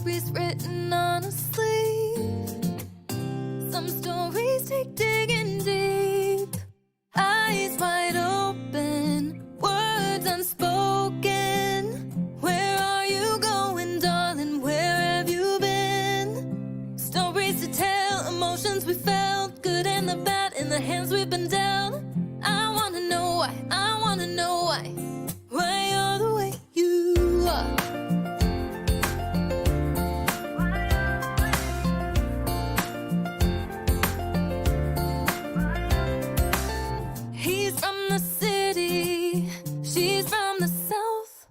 stories written on a sleeve. Some stories take digging deep. Eyes wide open, words unspoken. Where are you going, darling? Where have you been? Stories to tell, emotions we felt, good and the bad in the hands we've been dealt. I wanna know why, I wanna know why you're the way you are. He's from the city, she's from the south.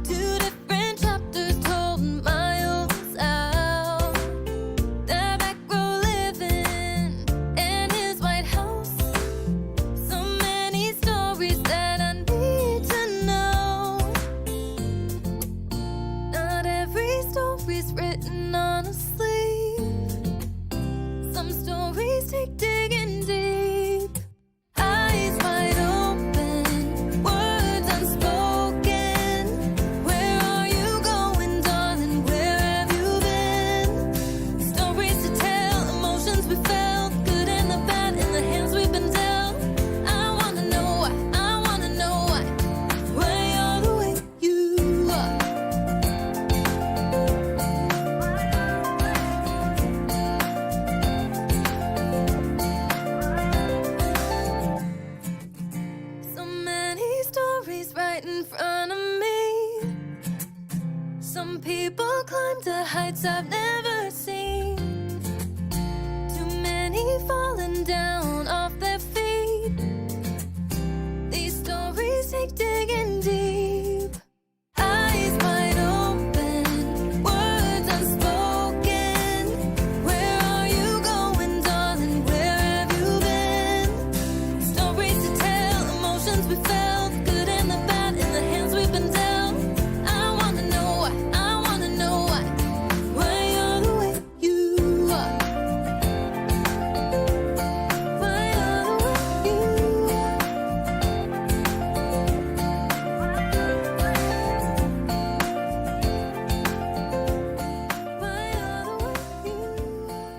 Two different chapters told miles out. Their back row living in his White House. So many stories that I need to know. Not every story's written on a sleeve. Some stories take digging deep. Eyes wide open, words unspoken. Where are you going, darling? Where have you been? Stories to tell, emotions we felt, good and the bad in the hands we've been dealt. I wanna know why, I wanna know why you're the way you are. So many stories right in front of me. Some people climb to heights I've never seen. Too many falling down off their feet. These stories take digging deep. Eyes wide open, words unspoken. Where are you going, darling? Where have you been? Stories to tell, emotions we felt, good and the bad in the hands we've been dealt. I wanna know why, I wanna know why you're the way you are. Why you're the way you are. Why you're the way you are.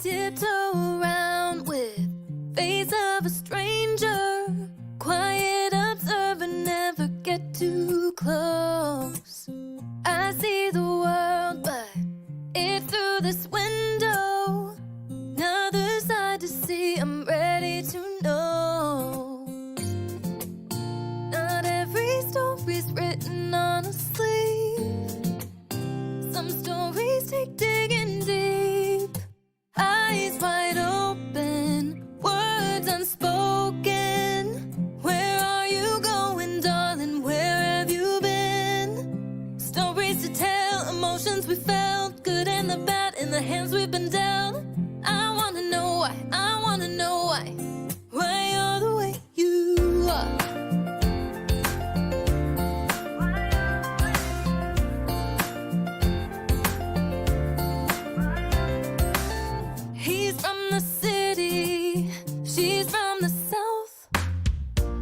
Tiptoe around with face of a stranger. Quiet observer, never get too close. I see the world, but it's through this window. Another side to see, I'm ready to know. Not every story's written on a sleeve. Some stories take digging deep. Eyes wide open, words unspoken. Where are you going, darling? Where have you been? Stories to tell, emotions we felt, good and the bad in the hands we've been dealt. I wanna know why, I wanna know why you're the way you are. He's from the city, she's from the south.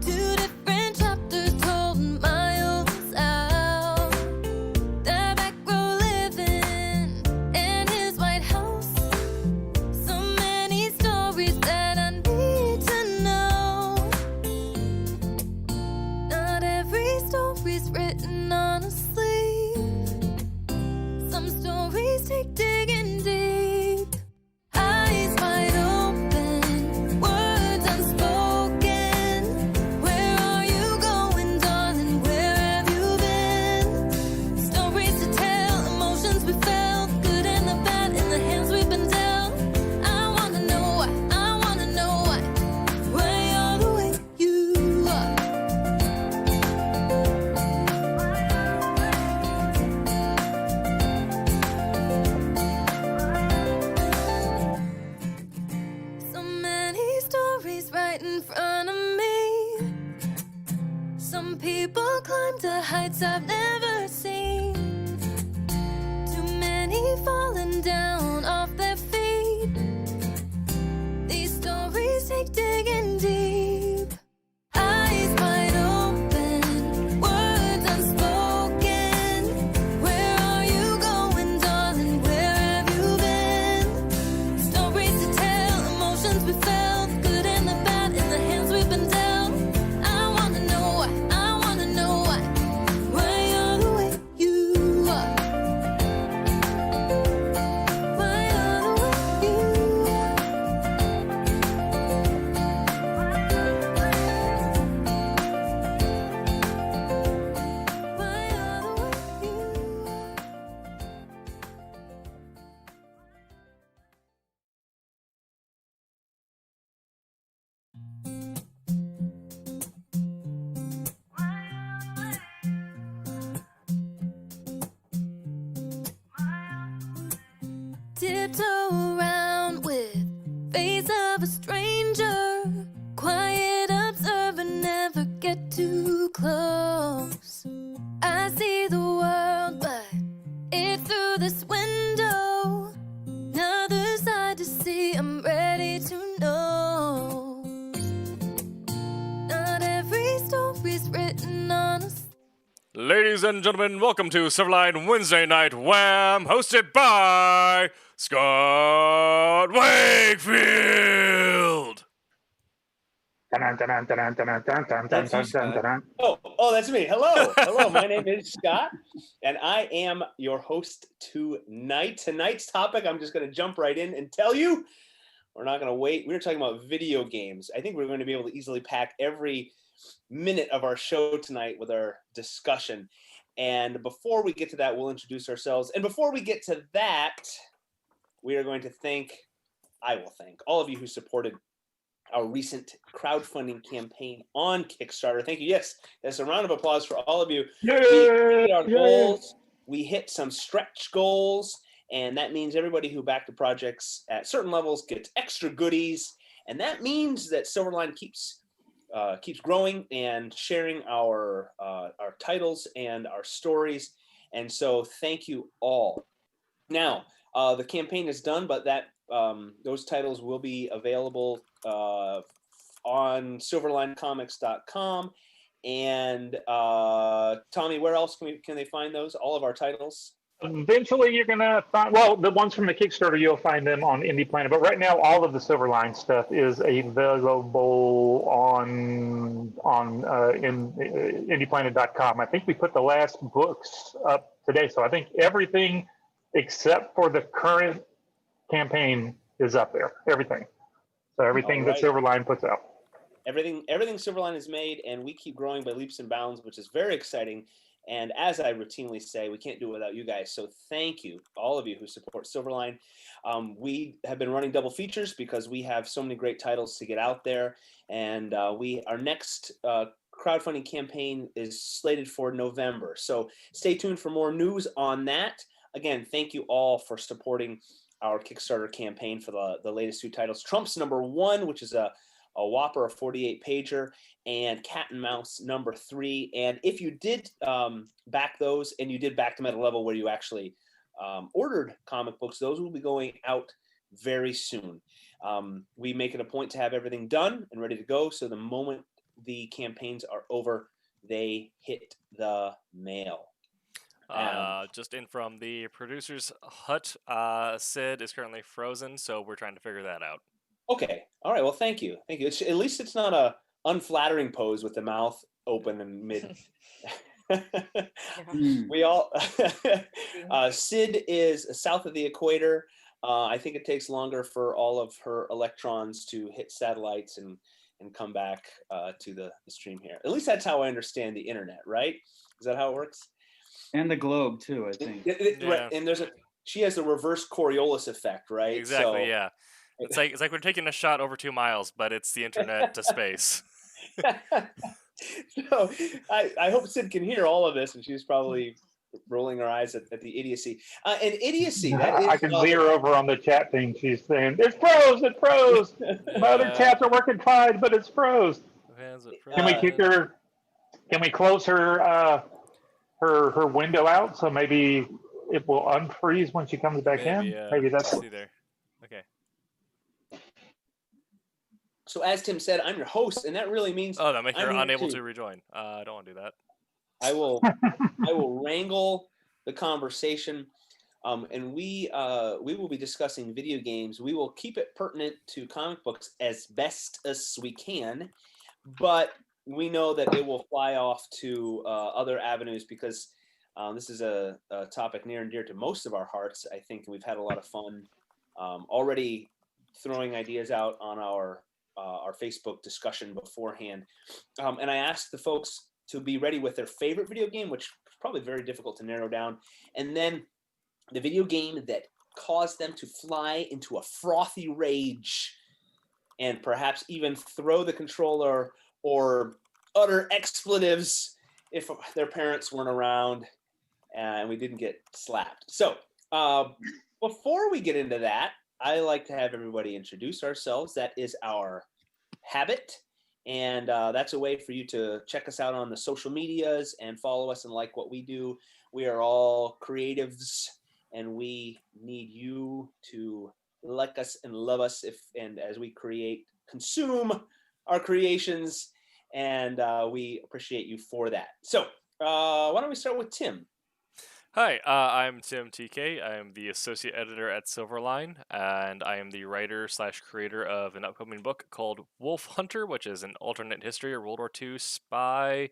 Two different chapters told miles out. Their back row living in his White House. So many stories that I need to know. Not every story's written on a sleeve. Some stories take digging deep. Eyes wide open, words unspoken. Where are you going, darling? Where have you been? Stories to tell, emotions we felt, good and the bad in the hands we've been dealt. I wanna know why, I wanna know why you're the way you are. So many stories right in front of me. Some people climb to heights I've never seen. falling down off their feet. These stories take digging deep. Eyes wide open, words unspoken. Where are you going, darling? Where have you been? Stories to tell, emotions we felt, good and the bad in the hands we've been dealt. I wanna know why, I wanna know why you're the way you are. Why you're the way you are. Why you're the way you are. Tiptoe around with face of a stranger. Quiet observer, never get too close. I see the world, but it's through this window. Another side to see, I'm ready to know. Not every story's written on a Ladies and gentlemen, welcome to Silverline Wednesday Night WHAM, hosted by Scott Wakefield. That's you, Scott. Oh, that's me. Hello. My name is Scott, and I am your host tonight. Tonight's topic, I'm just going to jump right in and tell you, we're not going to wait. We're talking about video games. I think we're going to be able to easily pack every minute of our show tonight with our discussion. And before we get to that, we'll introduce ourselves. And before we get to that, we are going to I will thank all of you who supported our recent crowdfunding campaign on Kickstarter. Thank you. Yes, a round of applause for all of you. We hit our goals. We hit some stretch goals, and that means everybody who backed the projects at certain levels gets extra goodies, and that means that Silverline keeps growing and sharing our titles and our stories. And so thank you all. Now, the campaign is done, but those titles will be available on silverlinecomics.com. And Tommy, where else can they find those? All of our titles? Eventually, you're gonna find, well, the ones from the Kickstarter, you'll find them on Indie Planet. But right now, all of the Silverline stuff is available in indieplanet.com. I think we put the last books up today, so I think everything except for the current campaign is up there. Everything. So everything that Silverline puts out. Everything Silverline is made, and we keep growing by leaps and bounds, which is very exciting. And as I routinely say, we can't do it without you guys. So thank you, all of you who support Silverline. We have been running double features because we have so many great titles to get out there. And our next crowdfunding campaign is slated for November. So stay tuned for more news on that. Again, thank you all for supporting our Kickstarter campaign for the latest two titles. Trump's #1, which is a whopper, a 48-pager, and Cat and Mouse #3. And if you did back those, and you did back them at a level where you actually ordered comic books, those will be going out very soon. We make it a point to have everything done and ready to go, so the moment the campaigns are over, they hit the mail. Just in from the producer's hut, Sid is currently frozen, so we're trying to figure that out. Okay. All right. Well, thank you. At least it's not a unflattering pose with the mouth open and mid. We all. Sid is south of the equator. I think it takes longer for all of her electrons to hit satellites and come back to the stream here. At least that's how I understand the internet, right? Is that how it works? And the globe too, I think. Right. And she has the reverse Coriolis effect, right? Exactly. So, yeah. It's like we're taking a shot over 2 miles, but it's the internet to space. So I hope Sid can hear all of this, and she's probably rolling her eyes at the idiocy. And idiocy, that is... I can see her over on the chat thing. She's saying, it froze. My other chats are working fine, but it's froze. Can we kick her? Can we close her window out so maybe it will unfreeze when she comes back in. Maybe that's let's see there. Okay. So as Tim said, I'm your host, and that really means that makes her I'm here unable too. to rejoin. I don't want to do that. I will wrangle the conversation, and we will be discussing video games. We will keep it pertinent to comic books as best as we can, but we know that it will fly off to other avenues because this is a topic near and dear to most of our hearts. I think we've had a lot of fun already throwing ideas out on our Facebook discussion beforehand, and I asked the folks to be ready with their favorite video game, which is probably very difficult to narrow down, and then the video game that caused them to fly into a frothy rage and perhaps even throw the controller or utter expletives if their parents weren't around and we didn't get slapped. So before we get into that, I like to have everybody introduce ourselves. That is our habit. And that's a way for you to check us out on the social medias and follow us and like what we do. We are all creatives, and we need you to like us and love us as we consume our creations, and we appreciate you for that. So why don't we start with Tim? Hi, I'm Tim TK. I'm the associate editor at Silverline, and I am the writer/creator of an upcoming book called Wolf Hunter, which is an alternate history or World War II spy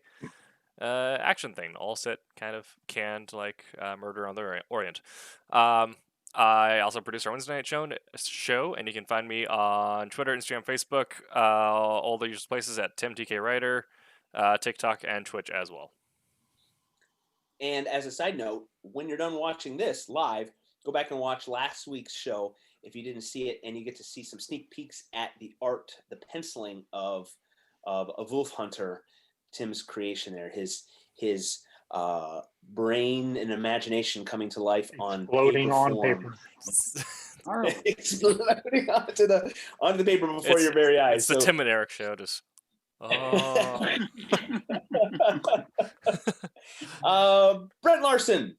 action thing, all set kind of canned like Murder on the Orient. I also produce our Wednesday night show, and you can find me on Twitter, Instagram, Facebook, all the usual places at Tim TK Writer, TikTok, and Twitch as well. And as a side note, when you're done watching this live, go back and watch last week's show if you didn't see it, and you get to see some sneak peeks at the art, the penciling of a Wolf Hunter, Tim's creation there, his brain and imagination coming to life on floating on form. paper. Exploding onto the paper before your very eyes. It's the Tim and Eric show, just Brent Larson,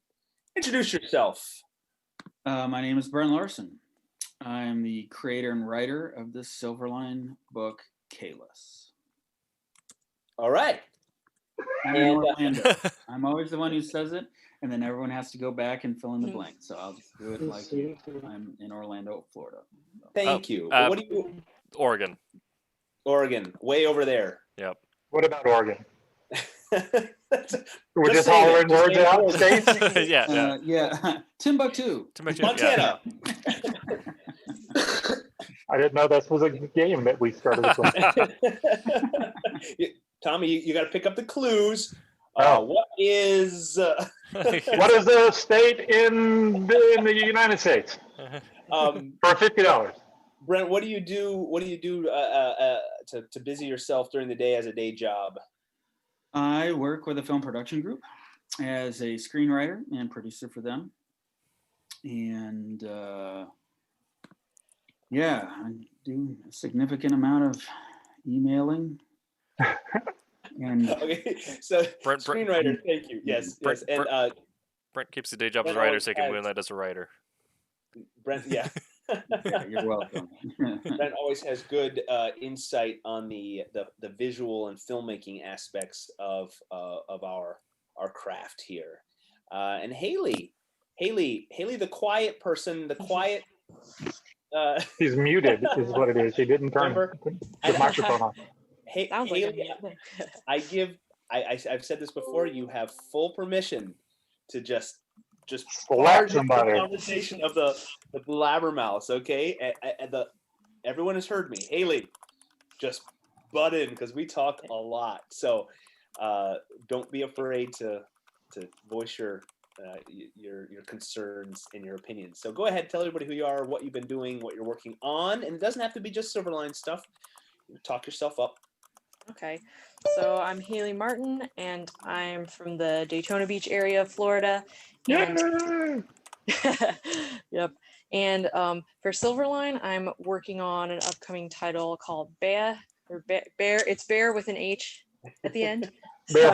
introduce yourself. My name is Brent Larson. I'm the creator and writer of this Silverline book, Kalis. All right. I'm in Orlando. I'm always the one who says it, and then everyone has to go back and fill in the blank. So I'll just do it like I'm in Orlando, Florida. Thank you. What do you? Oregon, way over there. Yep. What about Oregon? We're Just just hollering saying words it. out. States? Yeah. Timbuktu. Montana. I didn't know this was a game that we started with. Tommy, you got to pick up the clues. Oh. What is What is the state in the United States for $50? Brent, what do you do? What do you do to busy yourself during the day as a day job? I work with a film production group as a screenwriter and producer for them. And I do a significant amount of emailing. And Okay, so screenwriter, thank you. Yes. And Brent keeps the day job as a writer so he can moonlight as a writer. Brent, yeah. You're welcome. Brent always has good insight on the visual and filmmaking aspects of our craft here. And Haley, the quiet person, the quiet. She's muted, is what it is. She didn't turn the microphone on. Haley, I've said this before. You have full permission to just slap somebody. The conversation of the blabbermouths, okay? Everyone has heard me. Haley, just butt in because we talk a lot. So don't be afraid to voice your concerns and your opinions. So go ahead, tell everybody who you are, what you've been doing, what you're working on, and it doesn't have to be just Silverline stuff. Talk yourself up. Okay, so I'm Haley Martin, and I'm from the Daytona Beach area of Florida. And, yep. And for Silverline, I'm working on an upcoming title called Bear. It's Bear with an H at the end. So, You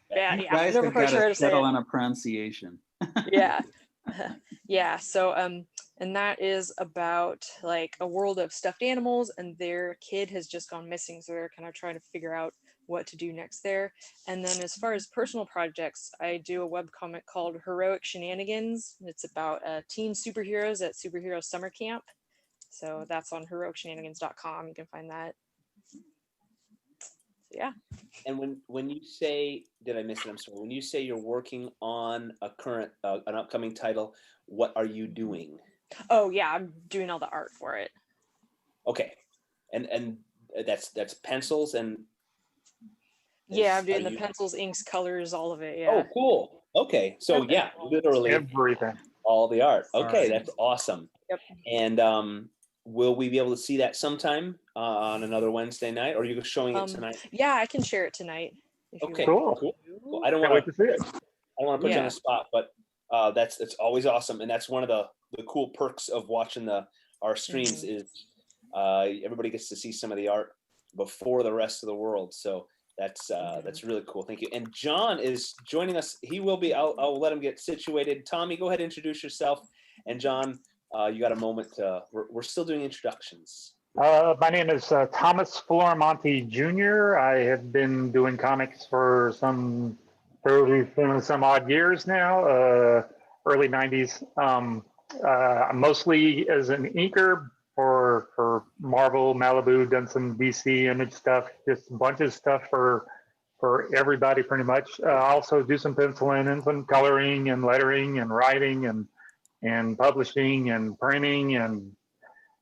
yeah, guys never have quite got sure how to to say settle it. on a pronunciation. Yeah. Yeah, so and that is about like a world of stuffed animals, and their kid has just gone missing, so they're kind of trying to figure out what to do next there. And then as far as personal projects, I do a webcomic called Heroic Shenanigans. It's about teen superheroes at superhero summer camp. So that's on heroicshenanigans.com. You can find that. So yeah. And when you say, did I miss it? I'm sorry. When you say you're working on a current, an upcoming title, what are you doing? Oh yeah, I'm doing all the art for it. Okay, and that's pencils and. Yeah, I'm doing are the you- pencils, inks, colors, all of it. Yeah. Oh, cool. Okay, so yeah, literally Everything. all the art. Okay, Alright. that's awesome. Yep. And will we be able to see that sometime on another Wednesday night, or are you showing it tonight? Yeah, I can share it tonight. If Okay, you want. Cool. cool. I don't Can't want wait to. to see it. I don't want to put you on Yeah. the spot, but that's always awesome, and that's one of the cool perks of watching our streams is everybody gets to see some of the art before the rest of the world. So that's really cool. Thank you. And John is joining us. He will be. I'll let him get situated. Tommy, go ahead and introduce yourself. And John, you got a moment. We're still doing introductions. My name is Thomas Florimonte Jr. I have been doing comics for some 30 some odd years now, early 90s. Mostly as an inker for Marvel, Malibu, done some DC image stuff, just a bunch of stuff for everybody pretty much. I also do some penciling and some coloring and lettering and writing and publishing and printing and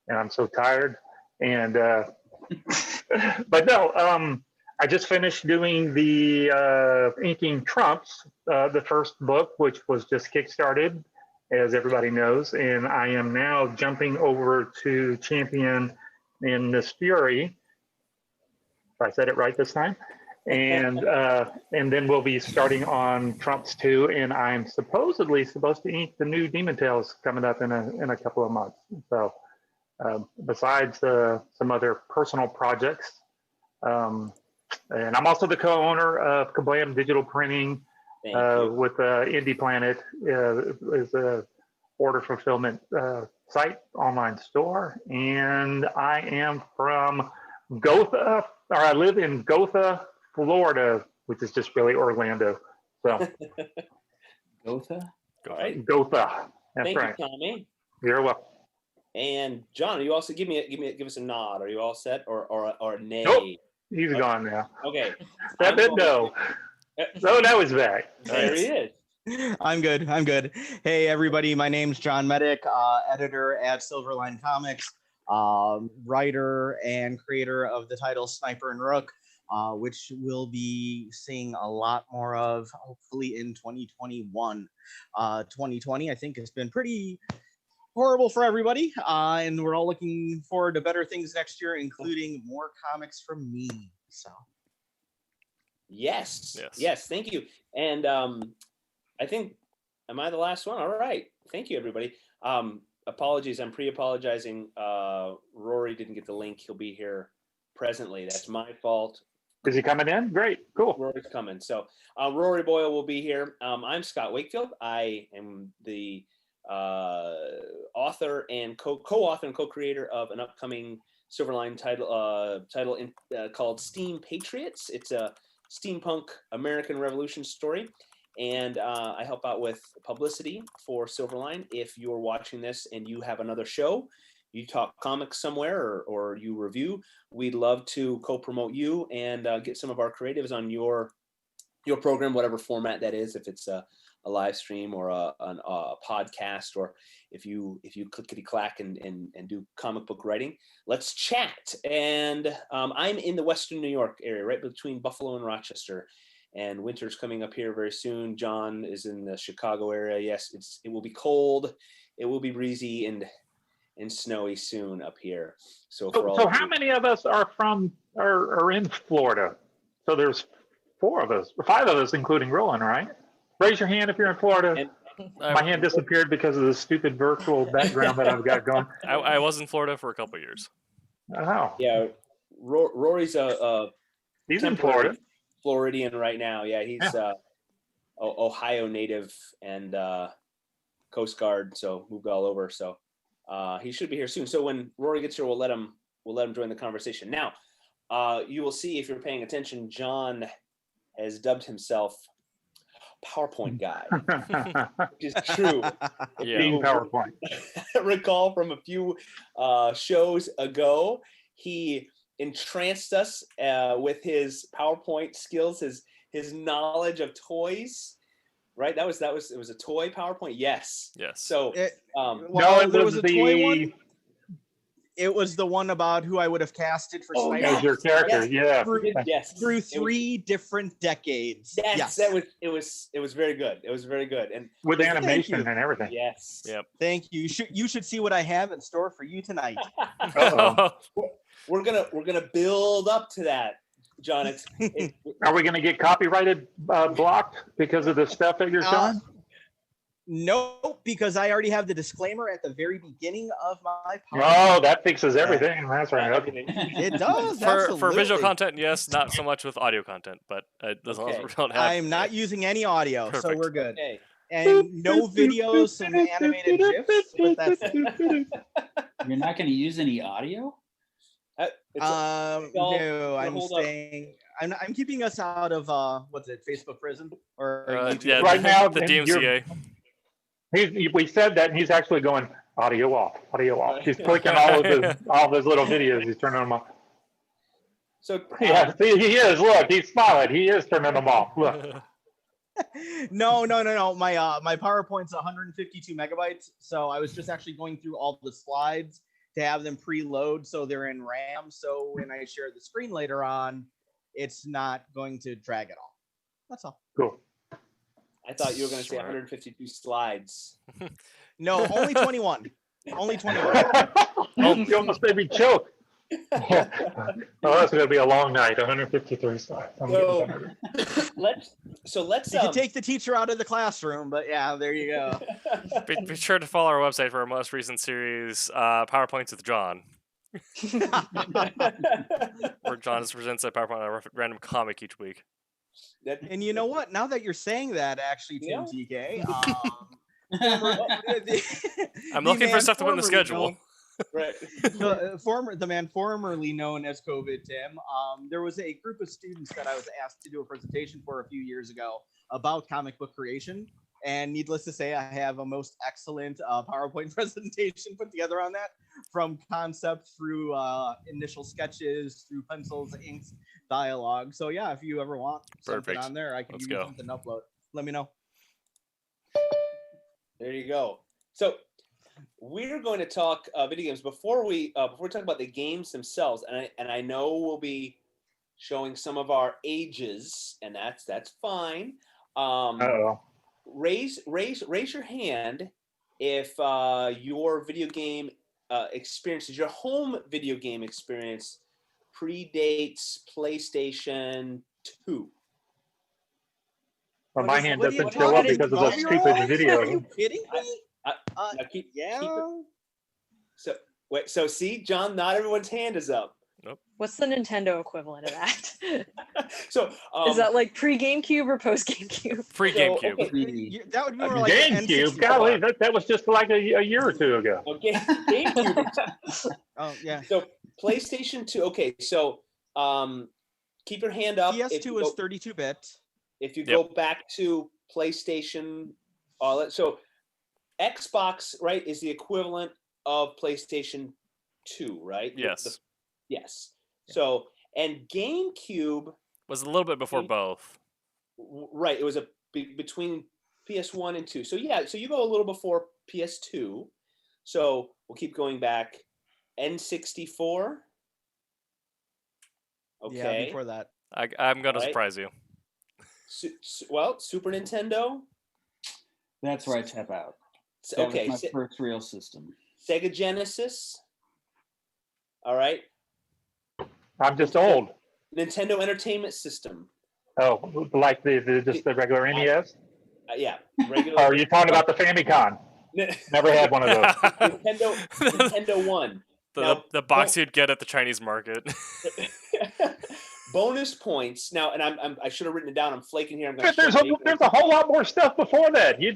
I'm so tired. And but no, I just finished doing the inking Trumps, the first book, which was just kickstarted, as everybody knows, and I am now jumping over to Champion in Miss Fury. If I said it right this time. And then we'll be starting on Trumps 2, and I'm supposedly supposed to ink the new Demon Tales coming up in a couple of months. So besides some other personal projects, and I'm also the co-owner of Kablam Digital Printing with Indie Planet, is a order fulfillment site, online store, and I am from Gotha, or I live in Gotha, Florida, which is just really Orlando. So Gotha. All right. Gotha. That's Thank right. you, Tommy. You're welcome. And John, are you also give us a nod? Are you all set or a nay? Nope. He's gone now. Okay. That did no. No, that was back. There he is. I'm good. Hey, everybody. My name's John Medic, editor at Silverline Comics, writer and creator of the title Sniper and Rook, which we'll be seeing a lot more of, hopefully in 2021. 2020, I think, has been pretty horrible for everybody, and we're all looking forward to better things next year, including more comics from me. So. Yes. Thank you. And I think, am I the last one? All right. Thank you, everybody. Apologies. I'm pre-apologizing. Rory didn't get the link. He'll be here presently. That's my fault. Is he coming in? Great. Cool. Rory's coming. So Rory Boyle will be here. I'm Scott Wakefield. I am the author and co-author and co-creator of an upcoming Silverline title called Steam Patriots. It's a steampunk American Revolution story, and I help out with publicity for Silverline. If you're watching this and you have another show, you talk comics somewhere or you review, we'd love to co-promote you and get some of our creatives on your program, whatever format that is, if it's a live stream or a podcast, or if you clickety clack and do comic book writing, let's chat. And I'm in the Western New York area, right between Buffalo and Rochester, and winter's coming up here very soon. John is in the Chicago area. Yes, it will be cold, it will be breezy and snowy soon up here. So how many of us are in Florida? So there's 5 of us, including Roland, right? Raise your hand if you're in Florida. My hand disappeared because of the stupid virtual background that I've got going. I was in Florida for a couple of years. Oh. Yeah, Rory's he's in Florida. Floridian right now. Yeah, he's Ohio native and Coast Guard, so moved all over. So he should be here soon. So when Rory gets here, we'll let him join the conversation. Now, you will see if you're paying attention, John has dubbed himself PowerPoint guy, which is true. Being PowerPoint. Recall from a few shows ago, he entranced us with his PowerPoint skills, his knowledge of toys. Right, it was a toy PowerPoint. Yes. So there was a toy one. It was the one about who I would have casted for Sniper. As your character, Through 3 different decades. Yes, it was very good. It was very good, and with animation and everything. Yes. Yep. Thank you. You should see what I have in store for you tonight. We're gonna build up to that, John. Are we gonna get copyrighted blocked because of the stuff that you're showing? No, because I already have the disclaimer at the very beginning of my podcast. Oh, that fixes everything. That's right. Okay. It does. For visual content, yes, not so much with audio content, but as long as we don't have. I'm not using any audio, so we're good. Okay. And no videos, some animated GIFs, but that's it. You're not going to use any audio? No, I'm staying. I'm keeping us out of what's it, Facebook prison or yeah, right now the DMCA. We said that, and he's actually going audio off. He's clicking all of his little videos. He's turning them off. So yeah, see, he is. Look, he's smiling. He is turning them off. Look. No. My PowerPoint's 152 megabytes, so I was just actually going through all the slides to have them preload, so they're in RAM. So when I share the screen later on, it's not going to drag at all. That's all. Cool. I thought you were going to say 152 slides. No, only 21. Only 21. You almost made me choke. Oh, that's going to be a long night. 153 slides. Let's. You can take the teacher out of the classroom, but yeah, there you go. Be sure to follow our website for our most recent series, PowerPoints with John. Where John presents a PowerPoint on a random comic each week. And you know what? Now that you're saying that, actually, Tim TK, I'm looking for stuff to put in the schedule. Right. The man formerly known as COVID Tim, there was a group of students that I was asked to do a presentation for a few years ago about comic book creation. And needless to say, I have a most excellent PowerPoint presentation put together on that, from concept through initial sketches, through pencils, inks, dialogue. So yeah, if you ever want something on there, I can give you something to upload. Let me know. There you go. So we're going to talk video games before we talk about the games themselves, and I know we'll be showing some of our ages, and that's fine. Raise your hand if your video game experiences, your home video game experience predates PlayStation 2. Well, my hand doesn't show up because of the stupid video. Are you kidding me? So see, John, not everyone's hand is up. Nope. What's the Nintendo equivalent of that? So is that like pre-GameCube or post-GameCube? Pre-GameCube. Okay. That would be more like GameCube. Golly, that was just like a year or two ago. Okay, GameCube. Oh yeah. So PlayStation 2. Okay, so keep your hand up. PS2 is 32-bit. If you go back to PlayStation, so Xbox, right, is the equivalent of PlayStation 2, right? Yes. Yes. So, and GameCube was a little bit before both. Right. It was between PS1 and 2. So yeah, so you go a little before PS2. So we'll keep going back. N64. Okay. Yeah, before that. I'm going to surprise you. Super Nintendo. That's where I tap out. That was my first real system. Sega Genesis. All right. I'm just old. Nintendo Entertainment System. Oh, like just the regular NES? Yeah, regular. Or are you talking about the Famicom? Never had one of those. Nintendo 1. The box you'd get at the Chinese market. bonus points now, and I should have written it down. I'm flaking here. I'm going There's a whole lot more stuff before that. Yeah.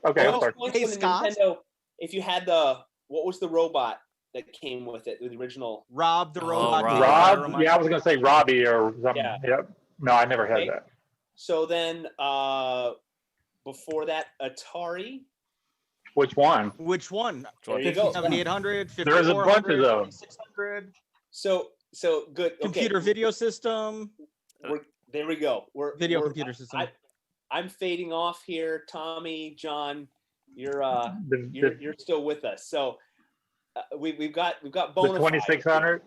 Okay, I'm sorry. Points Hey, when the Scott. Nintendo, if you had what was the robot that came with it, the original? Rob the Oh, robot. Rob. Yeah, I was going to say Robbie or something. Yeah. Yep. No, I never had Okay. that. So then, before that, Atari. Which one? Which one? There you go. 7800, There's a bunch of 5400, those. 2600. So good. Computer Okay. video system. There we go. Video computer system. I'm fading off here. Tommy, John, you're still with us. So we've got The bonus 2600.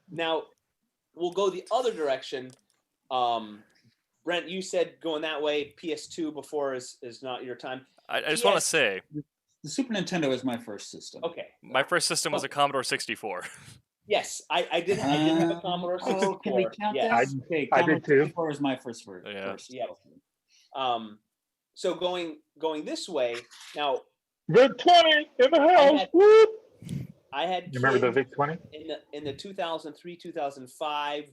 Now we'll go the other direction. Brent, you said going that way. PS2 before is not your time. I just want to say, The Super Nintendo is my first system. Okay. my first system was a Commodore 64. Yes, I did have a Commodore 64. Oh, can we count Yes. that? Okay, I Commodore did too. 64 was my first Yeah. Yeah. So going this way now. VIC 20 in the house. Whoop. I had You remember the kids VIC 20? in the 2003 2005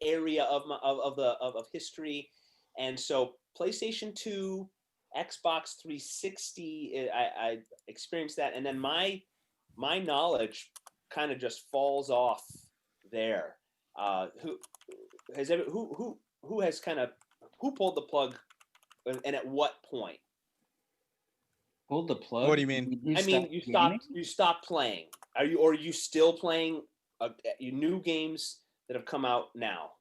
area of history, and so PlayStation 2, Xbox 360. I experienced that, and then my knowledge kind of just falls off there. Who pulled the plug, and at what point? Pulled the plug. What do you mean? You stopped playing. Are you still playing new games that have come out now?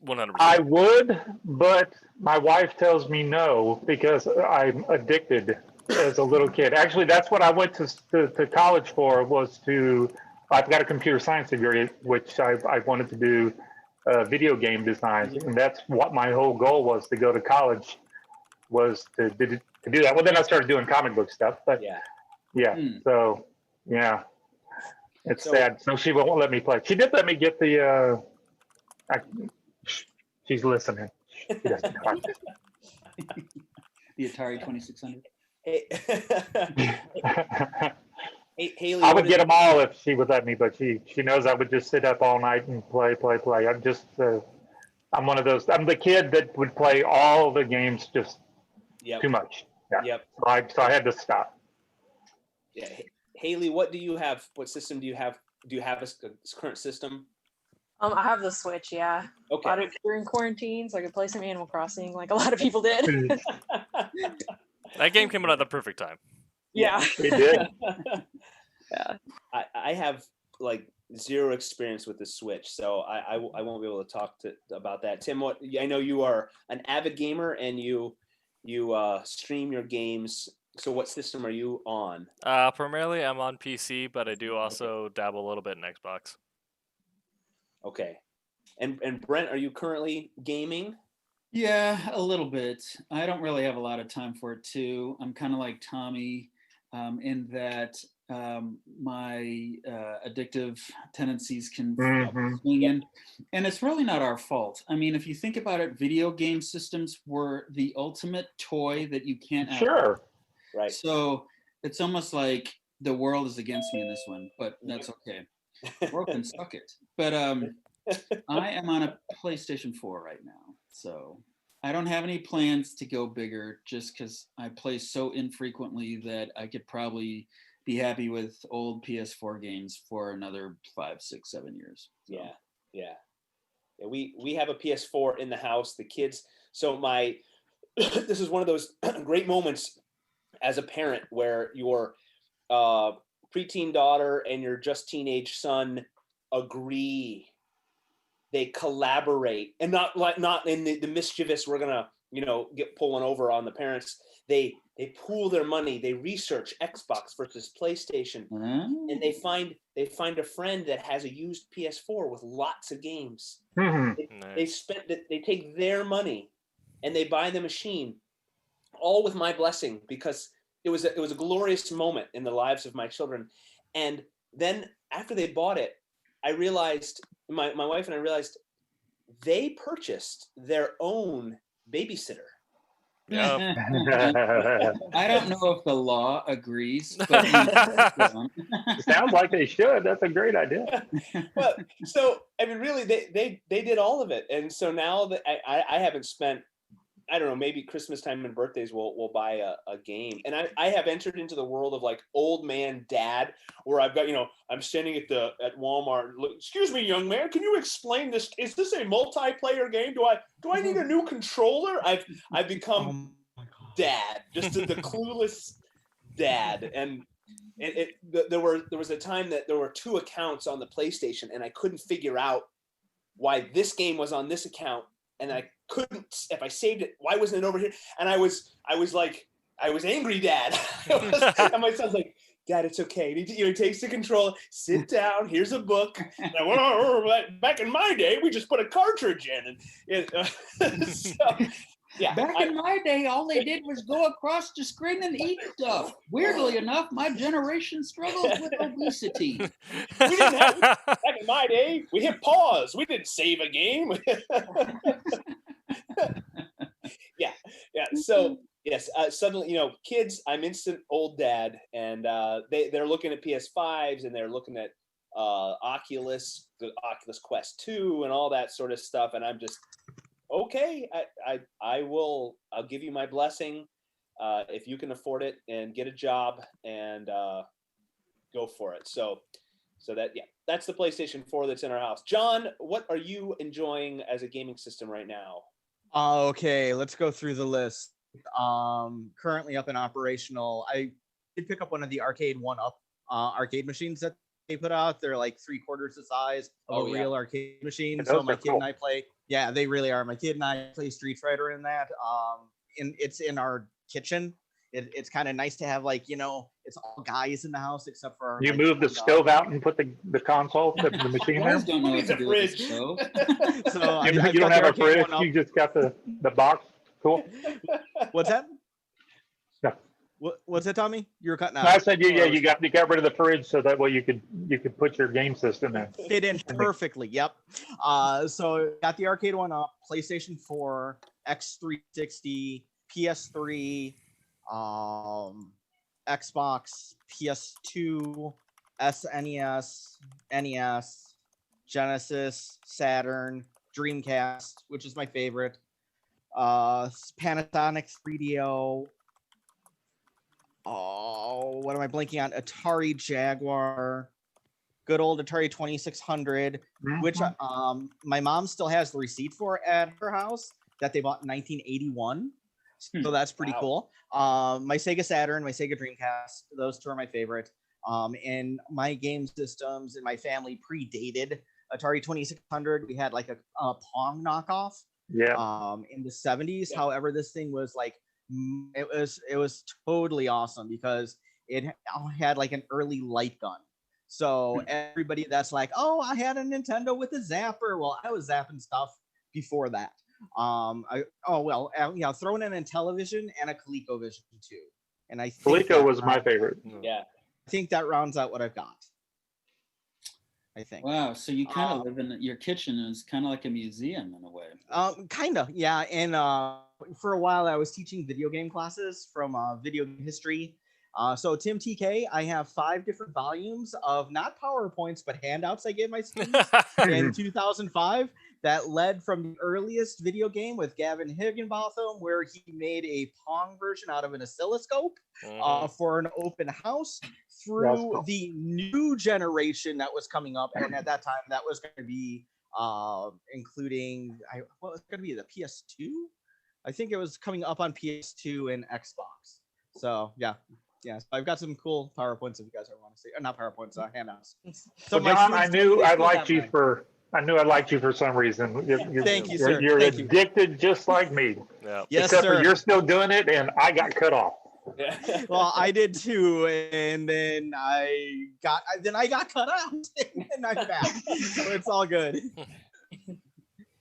100%. I would, but my wife tells me no because I'm addicted as a little kid. Actually, that's what I went to college for. I've got a computer science degree, which I wanted to do video game design, and that's what my whole goal was, to go to college, was to do that. Well, then I started doing comic book stuff, but so yeah, it's sad. So she won't let me play. She did let me get the. She's listening. She doesn't know. The Atari 2600. Hey, Haley, I would get them all if she would let me, but she knows I would just sit up all night and play. I'm just I'm one of those. I'm the kid that would play all the games just too much. Yeah. Yep. So I had to stop. Yeah. Haley, what do you have? What system do you have? Do you have a current system? I have the Switch, yeah. Okay. Bought it during quarantine, so I could play some Animal Crossing, like a lot of people did. That game came out at the perfect time. Yeah. It did. Yeah. I have like zero experience with the Switch, so I won't be able to talk about that. Tim, I know you are an avid gamer and you stream your games. So what system are you on? Primarily, I'm on PC, but I do also dabble a little bit in Xbox. Okay. And Brent, are you currently gaming? Yeah, a little bit. I don't really have a lot of time for it too. I'm kind of like Tommy in that my addictive tendencies can swing in, and it's really not our fault. I mean, if you think about it, video game systems were the ultimate toy that you can't have. Sure. Right. So it's almost like the world is against me in this one, but that's okay. World can suck it. But I am on a PlayStation 4 right now, so I don't have any plans to go bigger, just because I play so infrequently that I could probably be happy with old PS4 games for another 5, 6, 7 years. So. Yeah. We have a PS4 in the house. The kids. So this is one of those great moments as a parent where your preteen daughter and your just teenage son agree. They collaborate, and not in the mischievous, we're gonna get pulling over on the parents. They pool their money. They research Xbox versus PlayStation, and they find a friend that has a used PS4 with lots of games. They take their money and they buy the machine, all with my blessing, because it was a glorious moment in the lives of my children. And then after they bought it, I realized, my wife and I realized, they purchased their own babysitter. Yeah. I don't know if the law agrees, but Sounds like they should. That's a great idea. Well, so I mean, really, they did all of it, and so now that I haven't spent, I don't know, maybe Christmas time and birthdays we'll buy a game. And I have entered into the world of like old man dad, where I've got, I'm standing at Walmart. Excuse me, young man, can you explain this? Is this a multiplayer game? Do I need a new controller? I've become dad, just the clueless dad. And there was a time that there were 2 accounts on the PlayStation, and I couldn't figure out why this game was on this account, and I couldn't, if I saved it, why wasn't it over here? And I was angry dad. And my son's like, Dad, it's okay. He takes the controller, sit down, here's a book. And I went, back in my day, we just put a cartridge in. And so, yeah. Back in my day, all they did was go across the screen and eat stuff. Weirdly enough, my generation struggles with obesity. We didn't have, back in my day, we hit pause. We didn't save a game. Yeah. So yes, suddenly, kids, I'm instant old dad, and they're looking at PS5s, and they're looking at the Oculus Quest 2 and all that sort of stuff, and I'm just, okay, I'll give you my blessing if you can afford it, and get a job and go for it. So that's the PlayStation 4 that's in our house. John, what are you enjoying as a gaming system right now? Okay, let's go through the list. Currently up and operational. I did pick up one of the Arcade 1-Up arcade machines that they put out. They're like 3/4 the size of a real arcade machine. And so those my are kid cool. and I play. Yeah, they really are. My kid and I play Street Fighter in that. It's in our kitchen. It's kind of nice to have, like, it's all guys in the house except for You move the stove out and put the console, the machine there. Guys don't know what to do with the stove. So You don't have a fridge. You just got the box. Cool. What's that? No. What's that, Tommy? You were cutting out. I said you got rid of the fridge so that way you could put your game system in. Fit in perfectly. Yep. So got the Arcade 1-Up, PlayStation 4, X360, PS3, Xbox, PS2, SNES, NES, Genesis, Saturn, Dreamcast, which is my favorite, Panasonic 3DO. Oh, what am I blanking on? Atari Jaguar, good old Atari 2600, which my mom still has the receipt for at her house that they bought in 1981. So that's pretty cool. My Sega Saturn, my Sega Dreamcast, those 2 are my favorite. And my game systems in my family predated Atari 2600. We had like a Pong knockoff. Yeah. In the 70s. Yeah. However, this thing was like, it was totally awesome because it had like an early light gun. So everybody that's like, oh, I had a Nintendo with a zapper. Well, I was zapping stuff before that. Throwing in a television and a ColecoVision too. And I think Coleco was my favorite. Yeah. I think that rounds out what I've got. I think. Wow, so you kind of live in your kitchen is kind of like a museum in a way. Kind of, yeah. And for a while, I was teaching video game classes from video game history. So Tim TK, I have 5 different volumes of not PowerPoints, but handouts I gave my students in 2005 that led from the earliest video game with Gavin Higginbotham, where he made a Pong version out of an oscilloscope for an open house, through the new generation that was coming up. And at that time, that was going to be including, what was going to be, the PS2? I think it was coming up on PS2 and Xbox. So, yeah. Yeah, so I've got some cool PowerPoints if you guys ever want to see. Not PowerPoints, handouts. So John, I knew I liked you for some reason. Thank you, sir. You're addicted just like me. Yeah. Yes, Except sir. for you're still doing it, and I got cut off. Well, I did too, and then I got cut out, and I'm back. So it's all good.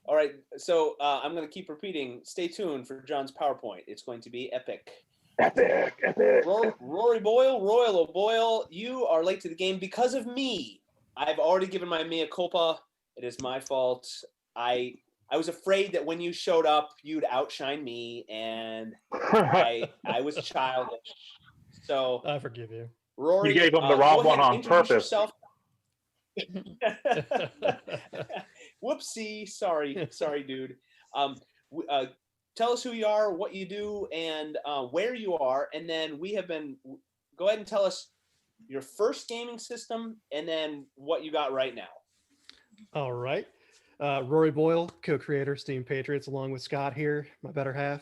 All right, so I'm going to keep repeating. Stay tuned for John's PowerPoint. It's going to be epic. Epic. Rory Boyle, Royal O'Boyle, you are late to the game because of me. I've already given my mea culpa. It is my fault. I I was afraid that when you showed up, you'd outshine me, and I was childish. So I forgive you. Rory, You gave him the go wrong ahead one and on introduce purpose. yourself. Whoopsie, sorry, dude. Tell us who you are, what you do, and where you are, and then go ahead and tell us your first gaming system, and then what you got right now. All right. Rory Boyle, co-creator, Steam Patriots, along with Scott here, my better half.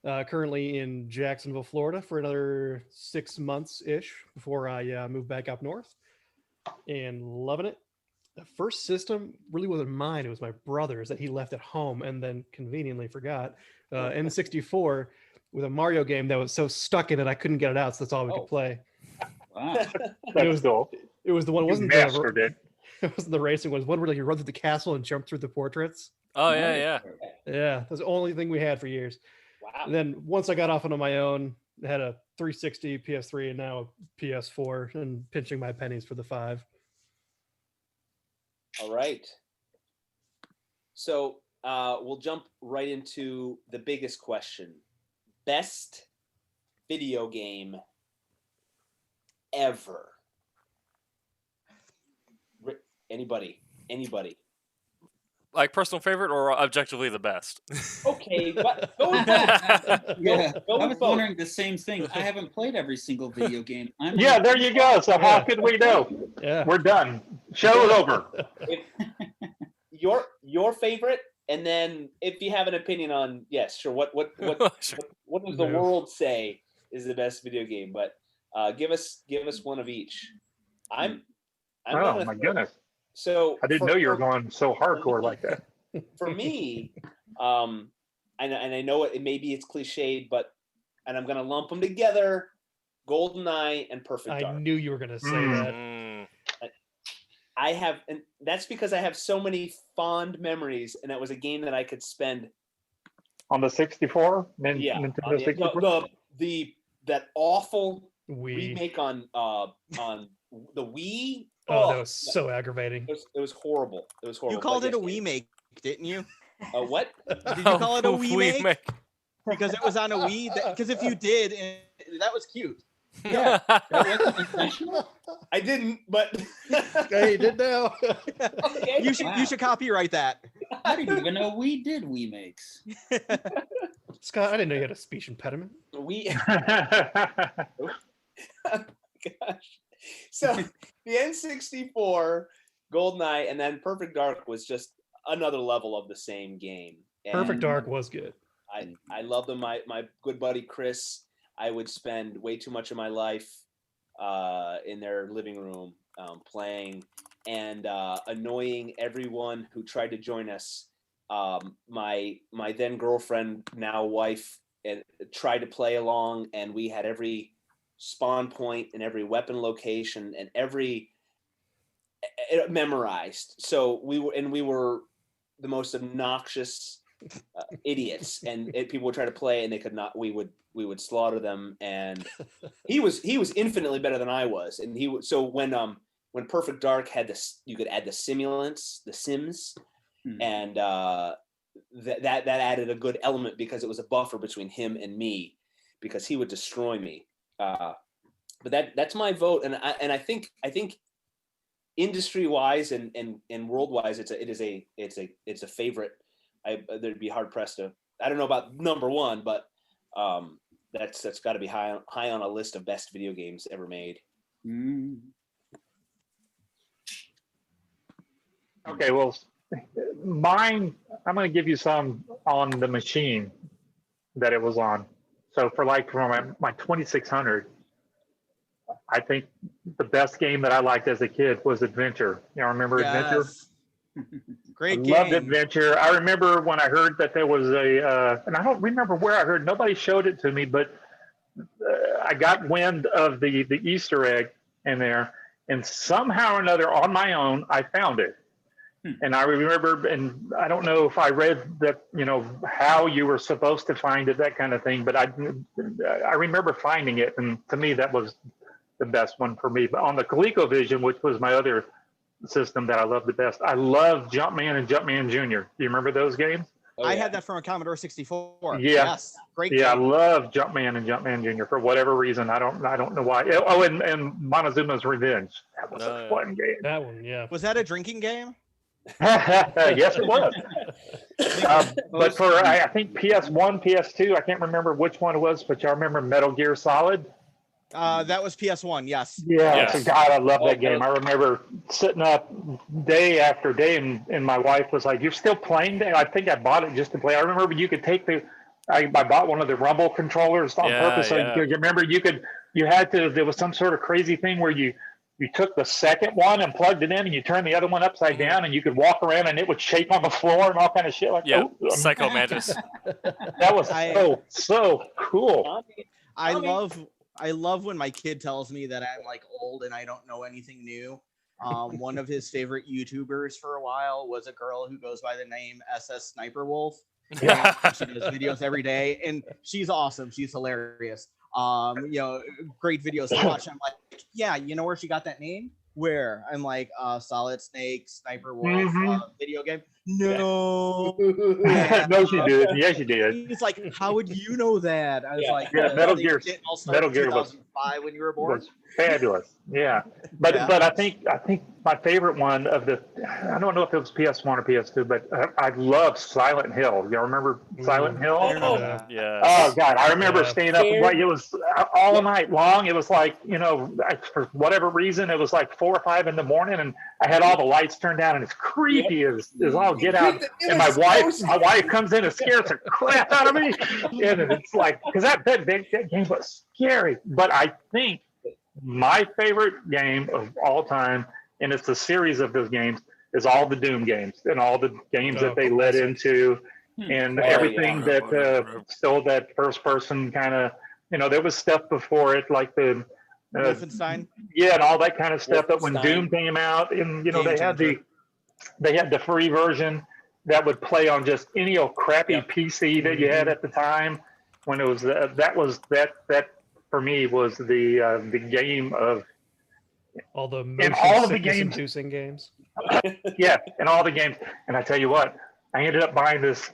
Currently in Jacksonville, Florida for another 6 months-ish before I move back up north. And loving it. The first system really wasn't mine. It was my brother's that he left at home and then conveniently forgot. N64 with a Mario game that was so stuck in it I couldn't get it out, so that's all we could play. Wow. That's cool. It was the one. It You wasn't mastered it. It wasn't the racing. It was one where like you run through the castle and jump through the portraits. Oh yeah, yeah. Yeah, that's the only thing we had for years. Wow. And then once I got off on my own, I had a 360, PS3, and now a PS4, and pinching my pennies for the 5. All right. So we'll jump right into the biggest question. Best video game ever. Anybody? Like personal favorite or objectively the best? Okay, but go with both. Yeah, Go I with was both. wondering the same thing. I haven't played every single video game. Yeah, there you go. So how could we know? Yeah. We're done. Show is over. Your favorite, and then if you have an opinion on, yes, sure. What Sure. what does the world say is the best video game? But give us one of each. I'm Oh gonna my throw- goodness. So I didn't know you were going so hardcore like that. For me, and I know maybe it's cliched, but and I'm gonna lump them together: GoldenEye and Perfect I Dark. knew you were going to say that. Mm. I have, and that's because I have so many fond memories, and that was a game that I could spend. On the 64? Yeah, Nintendo 64? that awful We. remake on the Wii. Oh, that was so aggravating. It was horrible. It was horrible. You called But it a yes, Wii make, didn't you? what? Did you call it a Wii make? make? Because it was on a Wii. Because if you did, that was cute. Yeah, that wasn't intentional. I didn't, but Hey, you did now. okay. You should copyright that. I didn't even know we did Wii makes. Scott, I didn't know you had a speech impediment. We gosh. So the N64, GoldenEye, and then Perfect Dark was just another level of the same game. And Perfect Dark was good. I love them. My good buddy Chris, I would spend way too much of my life in their living room playing and annoying everyone who tried to join us. My then girlfriend, now wife, tried to play along, and we had every spawn point and every weapon location and every memorized. So we were the most obnoxious idiots, and people would try to play and they could not. We would slaughter them, and he was infinitely better than I was, and so when Perfect Dark had this, you could add the simulants, the sims, and that added a good element because it was a buffer between him and me, because he would destroy me. But that's my vote, and I think industry wise and world wise, it's a favorite. There'd be hard pressed to. I don't know about number one, but that's got to be high on a list of best video games ever made. Okay, well, mine, I'm going to give you some on the machine that it was on. So for my 2600, I think the best game that I liked as a kid was Adventure. You know, remember Adventure? Great Loved game. Adventure. I remember when I heard that there was and I don't remember where I heard, nobody showed it to me, but I got wind of the Easter egg in there, and somehow or another on my own, I found it. And I remember, and I don't know if I read that, you know, how you were supposed to find it, that kind of thing, but I remember finding it, and to me, that was the best one for me. But on the ColecoVision, which was my other system that I love the best. I love Jumpman and Jumpman Junior. Do you remember those games? Oh, I yeah. had that from a Commodore 64. Yeah. Yes. Great Yeah, I game. love Jumpman and Jumpman Junior. For whatever reason. I don't know why. Oh, and Montezuma's Revenge. That was a fun game. That one, yeah. Was that a drinking game? Yes, it was. But for I think PS1, PS2, I can't remember which one it was, but y'all remember Metal Gear Solid? That was PS1. Yes. Yeah, Yes. so God, I love that game. I remember sitting up day after day, and my wife was like, "You're still playing that?" I think I bought it just to play. I remember you could take I bought one of the Rumble controllers on purpose. So you remember there was some sort of crazy thing where you took the second one and plugged it in, and you turned the other one upside down, and you could walk around, and it would shake on the floor and all kind of shit like Yeah, Psycho Mantis. That was so cool. I love when my kid tells me that I'm like old and I don't know anything new. One of his favorite YouTubers for a while was a girl who goes by the name SS Sniper Wolf. She does videos every day, and she's awesome. She's hilarious. Great videos to watch. I'm like, yeah, you know where she got that name? Where? I'm like, Solid Snake, Sniper Wolf, video game. No. No, she did. Yes, she did. He's like, how would you know that? I was like, Metal Gear was 2005 when you were born. Was fabulous. Yeah, but I think my favorite one of I don't know if it was PS1 or PS2, but I love Silent Hill. Y'all remember Silent Hill? Yeah. Oh God, I remember staying up. Like, it was all night long. It was like, for whatever reason, it was like 4 or 5 in the morning, and I had all the lights turned down, and it's creepy as all get out. And my wife comes in and scares the crap out of me. And it's like, because that game was scary. But I think my favorite game of all time, and it's a series of those games, is all the Doom games and all the games that they led into, and everything that stole that first person kind of. There was stuff before it, like the Wolfenstein. Yeah, and all that kind of stuff. But when Doom came out, and they had the free version that would play on just any old crappy PC that you had at the time. When it was that for me was the game of all the inducing games. Yeah, and all the games. And I tell you what, I ended up buying this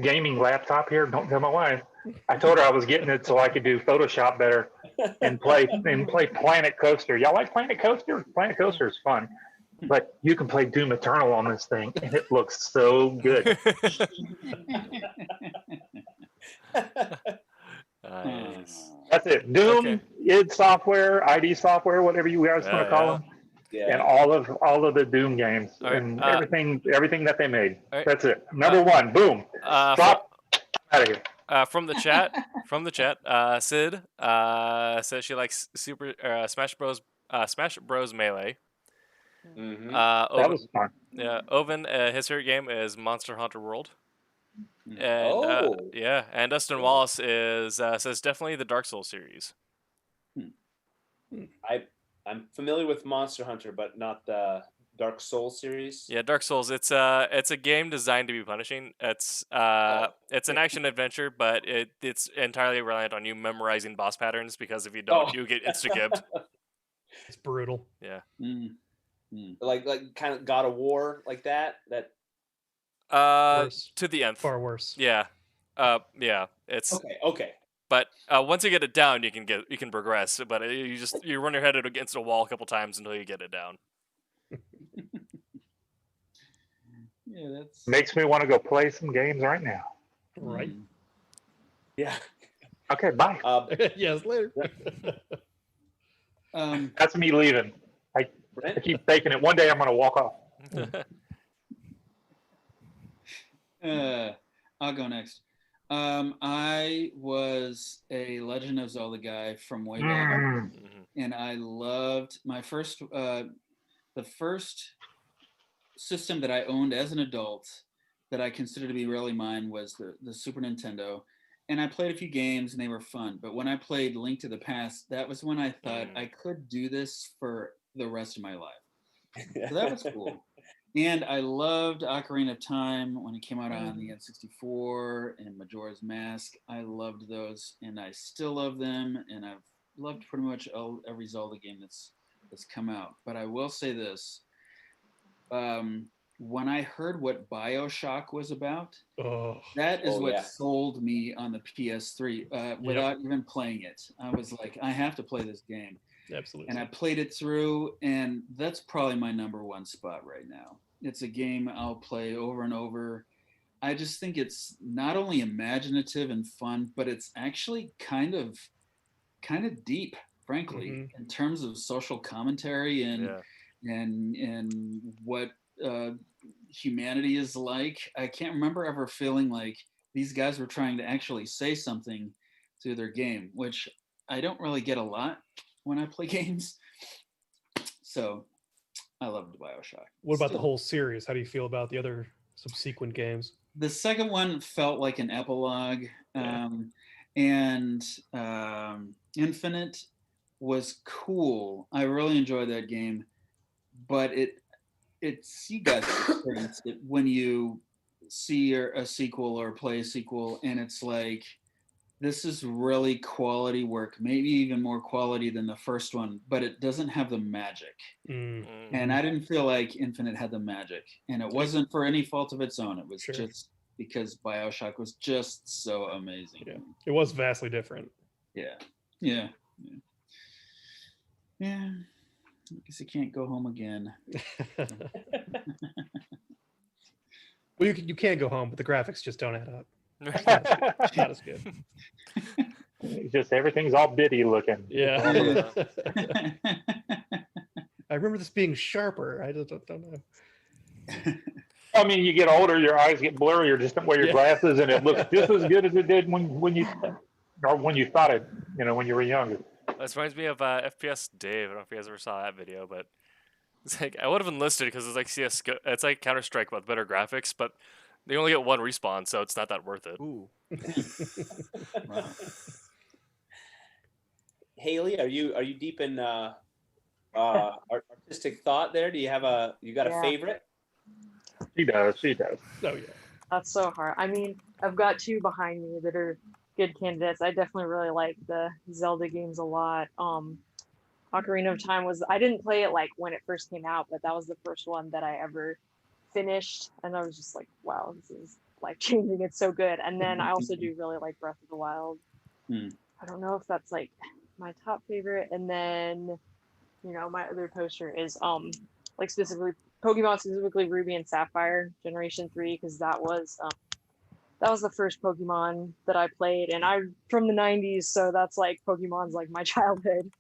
gaming laptop here. Don't tell my wife. I told her I was getting it so I could do Photoshop better and play Planet Coaster. Y'all like Planet Coaster? Planet Coaster is fun. But you can play Doom Eternal on this thing, and it looks so good. Nice. That's it. Doom, id Software, ID Software, whatever you guys want to call them, and all of the Doom games and everything that they made. That's it. Number one. Boom. Stop. Out of here. From the chat, Sid says she likes Smash Bros Melee. That was fun. Yeah, Oven, his favorite game is Monster Hunter World. And and Dustin Wallace says definitely the Dark Souls series. I'm familiar with Monster Hunter, but not the Dark Souls series. Yeah, Dark Souls. It's a game designed to be punishing. It's an action adventure, but it's entirely reliant on you memorizing boss patterns, because if you don't, you get insta-gibbed. It's brutal. Yeah. Like kind of God of War, like that. Worse. To the nth. Far worse. Yeah. It's okay. But once you get it down, you can progress. But you run your head against a wall a couple times until you get it down. Yeah, that's makes me want to go play some games right now. Right. Yeah. Okay. Bye. Yes. Later. That's me leaving. I keep faking it. One day I'm going to walk off. I'll go next. I was a Legend of Zelda guy from way back, and I loved my the first system that I owned as an adult that I considered to be really mine was the Super Nintendo. And I played a few games and they were fun. But when I played Link to the Past, that was when I thought I could do this for the rest of my life. So that was cool. And I loved Ocarina of Time when it came out on the N64 and Majora's Mask. I loved those, and I still love them. And I've loved pretty much every Zelda game that's come out. But I will say this: when I heard what BioShock was about, Oh, that is Oh, what yeah. sold me on the PS3 without even playing it. I was like, I have to play this game. absolutely. And I played it through, and that's probably my number one spot right now. It's a game I'll play over and over. I just think it's not only imaginative and fun, but it's actually kind of deep, frankly, in terms of social commentary and what humanity is like. I can't remember ever feeling like these guys were trying to actually say something through their game, which I don't really get a lot when I play games. So I loved BioShock. What about the Still, whole series? How do you feel about the other subsequent games? the second one felt like an epilogue, Yeah. and Infinite was cool. I really enjoyed that game, but it's you guys have experienced it when you see a sequel or play a sequel, and it's like, this is really quality work, maybe even more quality than the first one, but it doesn't have the magic. And I didn't feel like Infinite had the magic, and it wasn't for any fault of its own. It was just because BioShock was just so amazing. Yeah, it was vastly different. Yeah. I guess I can't go home again. Well, you can go home, but the graphics just don't add up. It's not as good. It's just everything's all bitty looking. Yeah. I remember this being sharper. I just don't know. I mean, you get older, your eyes get blurry, you just don't wear your glasses, and it looks just as good as it did when you thought it, when you were younger. This reminds me of FPS Dave. I don't know if you guys ever saw that video, but it's like I would have enlisted because it's like CS:GO. It's like Counter Strike with better graphics, but they only get one respawn, so it's not that worth it. Ooh. Wow. Haley, are you deep in artistic thought there? Do you have a favorite? She does. Oh yeah. That's so hard. I mean, I've got two behind me that are good candidates. I definitely really like the Zelda games a lot. Ocarina of Time I didn't play it like when it first came out, but that was the first one that I ever finished, and I was just like, wow, this is life changing. It's so good. And then I also do really like Breath of the Wild. I don't know if that's like my top favorite. And then, my other poster is like specifically Pokemon, specifically Ruby and Sapphire Generation 3, because that was the first Pokemon that I played, and I'm from the 90s, so that's like Pokemon's like my childhood.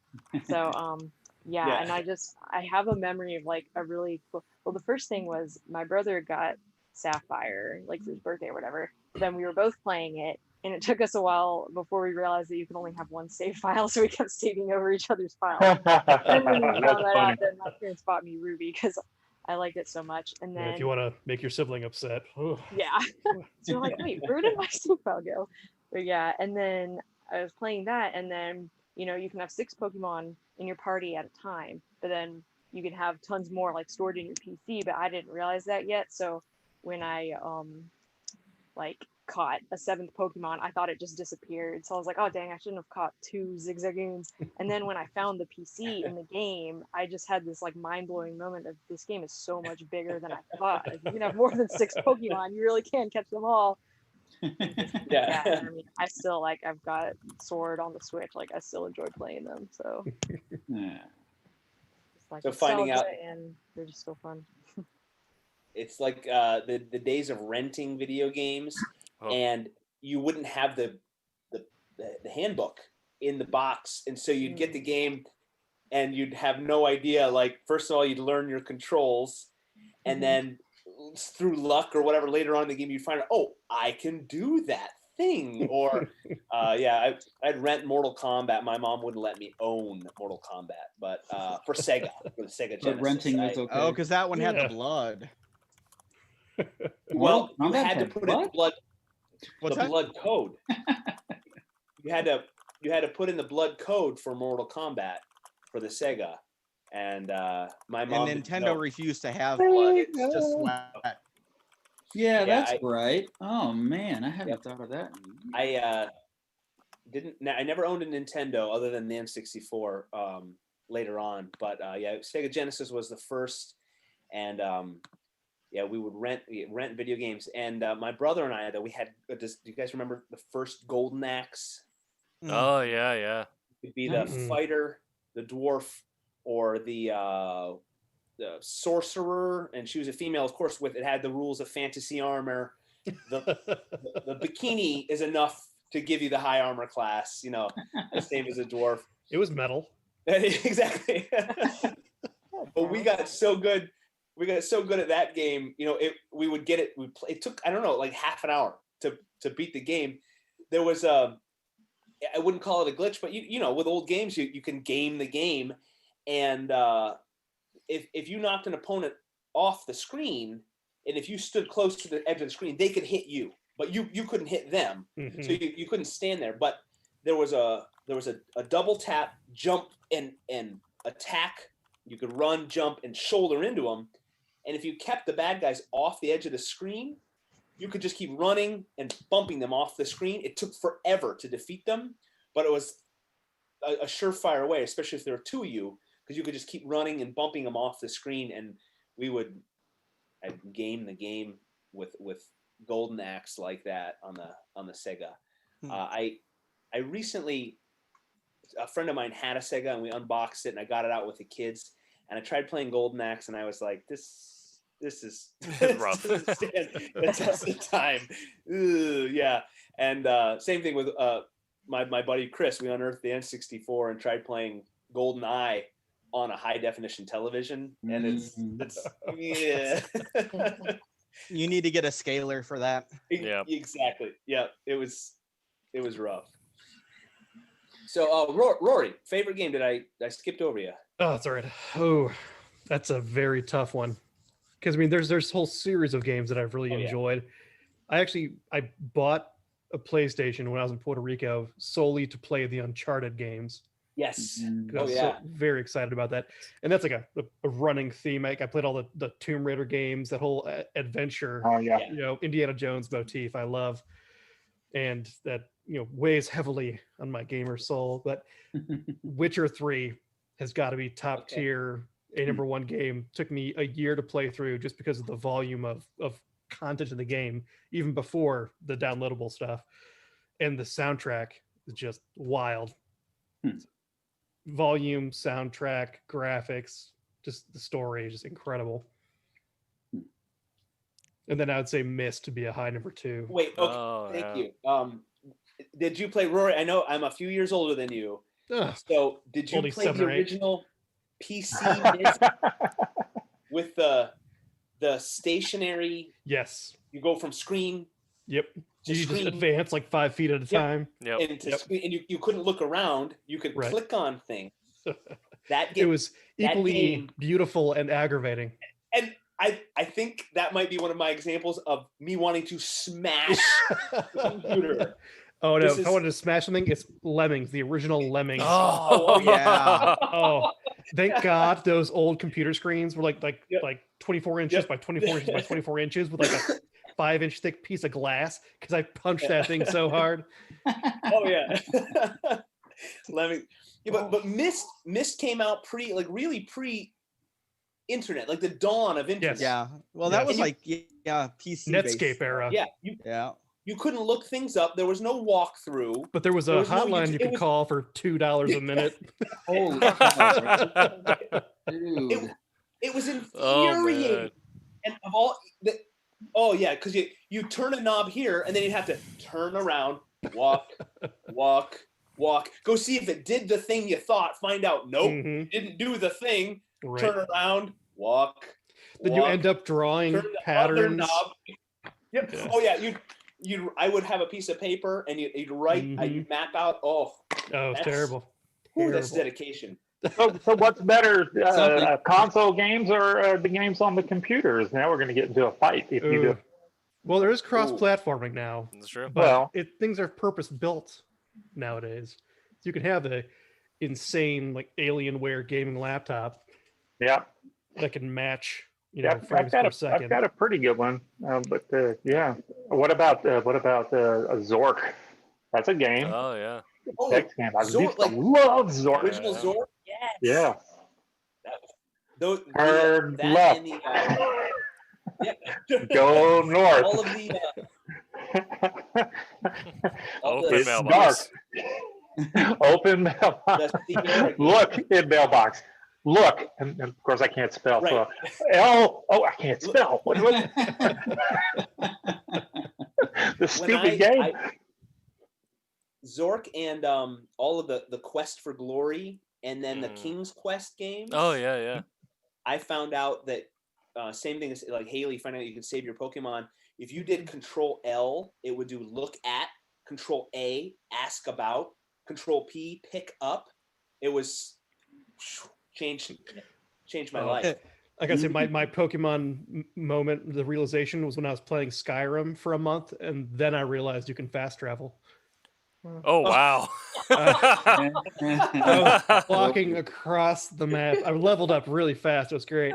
So yeah, and I have a memory of like a really cool. Well, the first thing was my brother got Sapphire like for his birthday or whatever. Then we were both playing it, and it took us a while before we realized that you can only have one save file, so we kept saving over each other's files. And when we found that out, then my parents bought me Ruby because I liked it so much. And then if you want to make your sibling upset. yeah. So like, wait, where did my save file go? But yeah, and then I was playing that, and then you can have 6 Pokemon in your party at a time, but then you can have tons more like stored in your PC, but I didn't realize that yet. So when I like caught a 7th Pokemon, I thought it just disappeared. So I was like, oh dang, I shouldn't have caught 2 Zigzagoons. And then when I found the PC in the game, I just had this like mind-blowing moment of this game is so much bigger than I thought. Like, you can have more than 6 Pokemon. You really can catch them all. Yeah, I mean, I still like, I've got Sword on the Switch. Like, I still enjoy playing them. So, Yeah. like, So finding out, and they're just so fun. it's like the days of renting video games, and you wouldn't have the handbook in the box, and so you'd get the game, and you'd have no idea. Like, first of all, you'd learn your controls, and then through luck or whatever, later on in the game, you'd find out, oh, I can do that thing. Or, I'd rent Mortal Kombat. My mom wouldn't let me own Mortal Kombat, but for Sega, for the Sega Genesis. But renting was okay. Oh, because that one had the blood. Well, you Kombat had to had put in the blood. What's the that? blood code. You had to put in the blood code for Mortal Kombat for the Sega, and my mom. And Nintendo refused to have blood. It's just sweat. Yeah, that's right. Oh man, I haven't thought of that. I never owned a Nintendo other than the N64 later on, but Sega Genesis was the first, and yeah, we would rent video games. And my brother and I, though, we had. Do you guys remember the first Golden Axe? Oh yeah. It'd be the fighter, the dwarf, or the sorcerer, and she was a female, of course. It had the rules of fantasy armor. The bikini is enough to give you the high armor class, the same as a dwarf. It was metal. Exactly. But we got so good. We got so good at that game. We would get it. It took, I don't know, like half an hour to beat the game. There was I wouldn't call it a glitch, but with old games, you can game the game, and if you knocked an opponent off the screen, and if you stood close to the edge of the screen, they could hit you, but you couldn't hit them. Mhm. So you couldn't stand there. But there was a double tap, jump, and attack. You could run, jump, and shoulder into them. And if you kept the bad guys off the edge of the screen, you could just keep running and bumping them off the screen. It took forever to defeat them, but it was a surefire way, especially if there were two of you, because you could just keep running and bumping them off the screen. And I'd game the game with Golden Axe like that on the Sega. I recently, a friend of mine had a Sega, and we unboxed it, and I got it out with the kids, and I tried playing Golden Axe, and I was like, this is rough. The test of time. Ooh, yeah. And same thing with my buddy Chris. We unearthed the N64 and tried playing Golden Eye on a high definition television, and it's yeah. You need to get a scaler for that. Yeah. Exactly. Yeah. It was rough. So, Rory, favorite game? Did I skipped over you? Oh, that's all right. Oh, that's a very tough one. Because there's a whole series of games that I've really enjoyed. I bought a PlayStation when I was in Puerto Rico solely to play the Uncharted games. Yes. I was so very excited about that. And that's like a running theme. I played all the Tomb Raider games, that whole adventure, Indiana Jones motif I love. And that, weighs heavily on my gamer soul. But Witcher 3 has got to be top tier, a number one game. Took me a year to play through just because of the volume of content in the game, even before the downloadable stuff. And the soundtrack is just wild. Volume, soundtrack, graphics, just the story is just incredible. And then I would say Myst to be a high number 2. Wait, okay, thank you. Did you play, Rory? I know I'm a few years older than you. So did you play the original PC Myst with the stationary? Yes. You go from screen. Yep. You just advance like 5 feet at a time. Yep. And you couldn't look around. You could click on things. That game, it was equally beautiful and aggravating. And I think that might be one of my examples of me wanting to smash the computer. Oh no! If I wanted to smash something, it's Lemmings, the original Lemmings. Oh yeah! Oh, thank God those old computer screens were like 24 inches by 24 inches by 24 inches with like a 5-inch thick piece of glass, because I punched that thing so hard. Oh yeah. Lemmings. Yeah, but Myst came out really pre-internet, like the dawn of internet. Yes. Yeah. Well, that was PC Netscape era. Yeah. You couldn't look things up. There was no walkthrough. But there was a hotline you could call for $2 a minute. Holy dude. It was infuriating. And of all because you turn a knob here, and then you'd have to turn around, walk, go see if it did the thing you thought, find out, nope, didn't do the thing, turn around, walk. Then you end up drawing patterns. Knob. Yep. Yeah. Oh yeah, I would have a piece of paper, and you'd write, you'd map out. It's terrible. That's dedication. So what's better, console games or the games on the computers? Now we're going to get into a fight if you do. Well, there is cross-platforming now. That's true. But things are purpose-built nowadays. So you can have the insane Alienware gaming laptop. Yeah. That can match, frames per second. I've got a pretty good one, but What about Zork? That's a game. Oh yeah. Oh, I love Zork. Original Zork? Yes. Yeah. Turn that left. and the yeah. Go north. All of the Open It's mailbox. dark. Open mailbox. Look in mailbox. Look, and of course I can't spell. Right. So I can't spell. What the stupid game. Zork and all of the Quest for Glory and then the King's Quest games. Oh yeah. I found out that same thing as like Haley, find out you can save your Pokemon. If you did Control L, it would do look at, Control A, ask about, Control P, pick up. It was changed my life. I gotta say, my Pokemon moment, the realization was when I was playing Skyrim for a month, and then I realized you can fast travel. Oh wow. I was walking across the map. I leveled up really fast. It was great.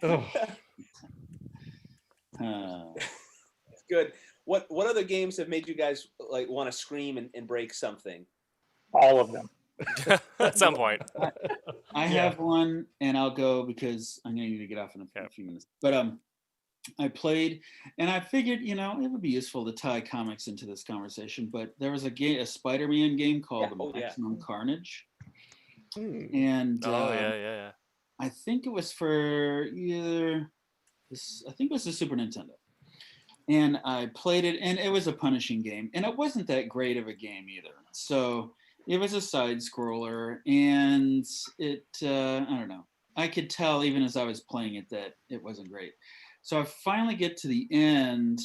Oh. It's good. What other games have made you guys like want to scream and break something? All of them. At some point. I have one, and I'll go because I'm going to need to get off in a few minutes. But I played, and I figured, it would be useful to tie comics into this conversation. But there was a Spider-Man game called Maximum Carnage, and yeah. I think it was for I think it was the Super Nintendo. And I played it, and it was a punishing game, and it wasn't that great of a game either. So it was a side scroller, and it I don't know. I could tell even as I was playing it that it wasn't great. So I finally get to the end,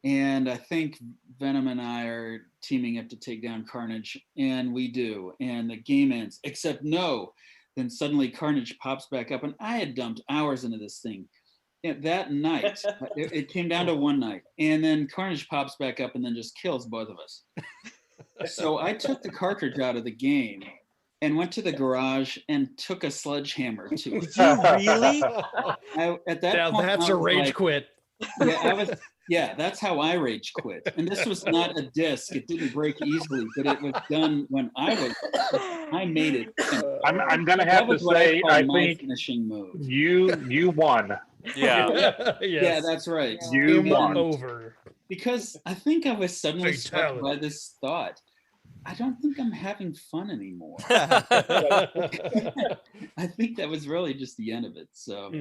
and I think Venom and I are teaming up to take down Carnage, and we do. And the game ends, except no. Then suddenly Carnage pops back up, and I had dumped hours into this thing. And that night, it came down to one night, and then Carnage pops back up and then just kills both of us. So I took the cartridge out of the game and went to the garage and took a sledgehammer to it. Did you really? At that Now point, that's I a was rage like, quit. Yeah, that's how I rage quit. And this was not a disc. It didn't break easily, but it was done when I made it. I'm gonna have to say I think finishing move. You won. Yeah. Yeah, that's right. You won. Over. Because I think I was suddenly struck Fatality. by this thought. I don't think I'm having fun anymore. I think that was really just the end of it. So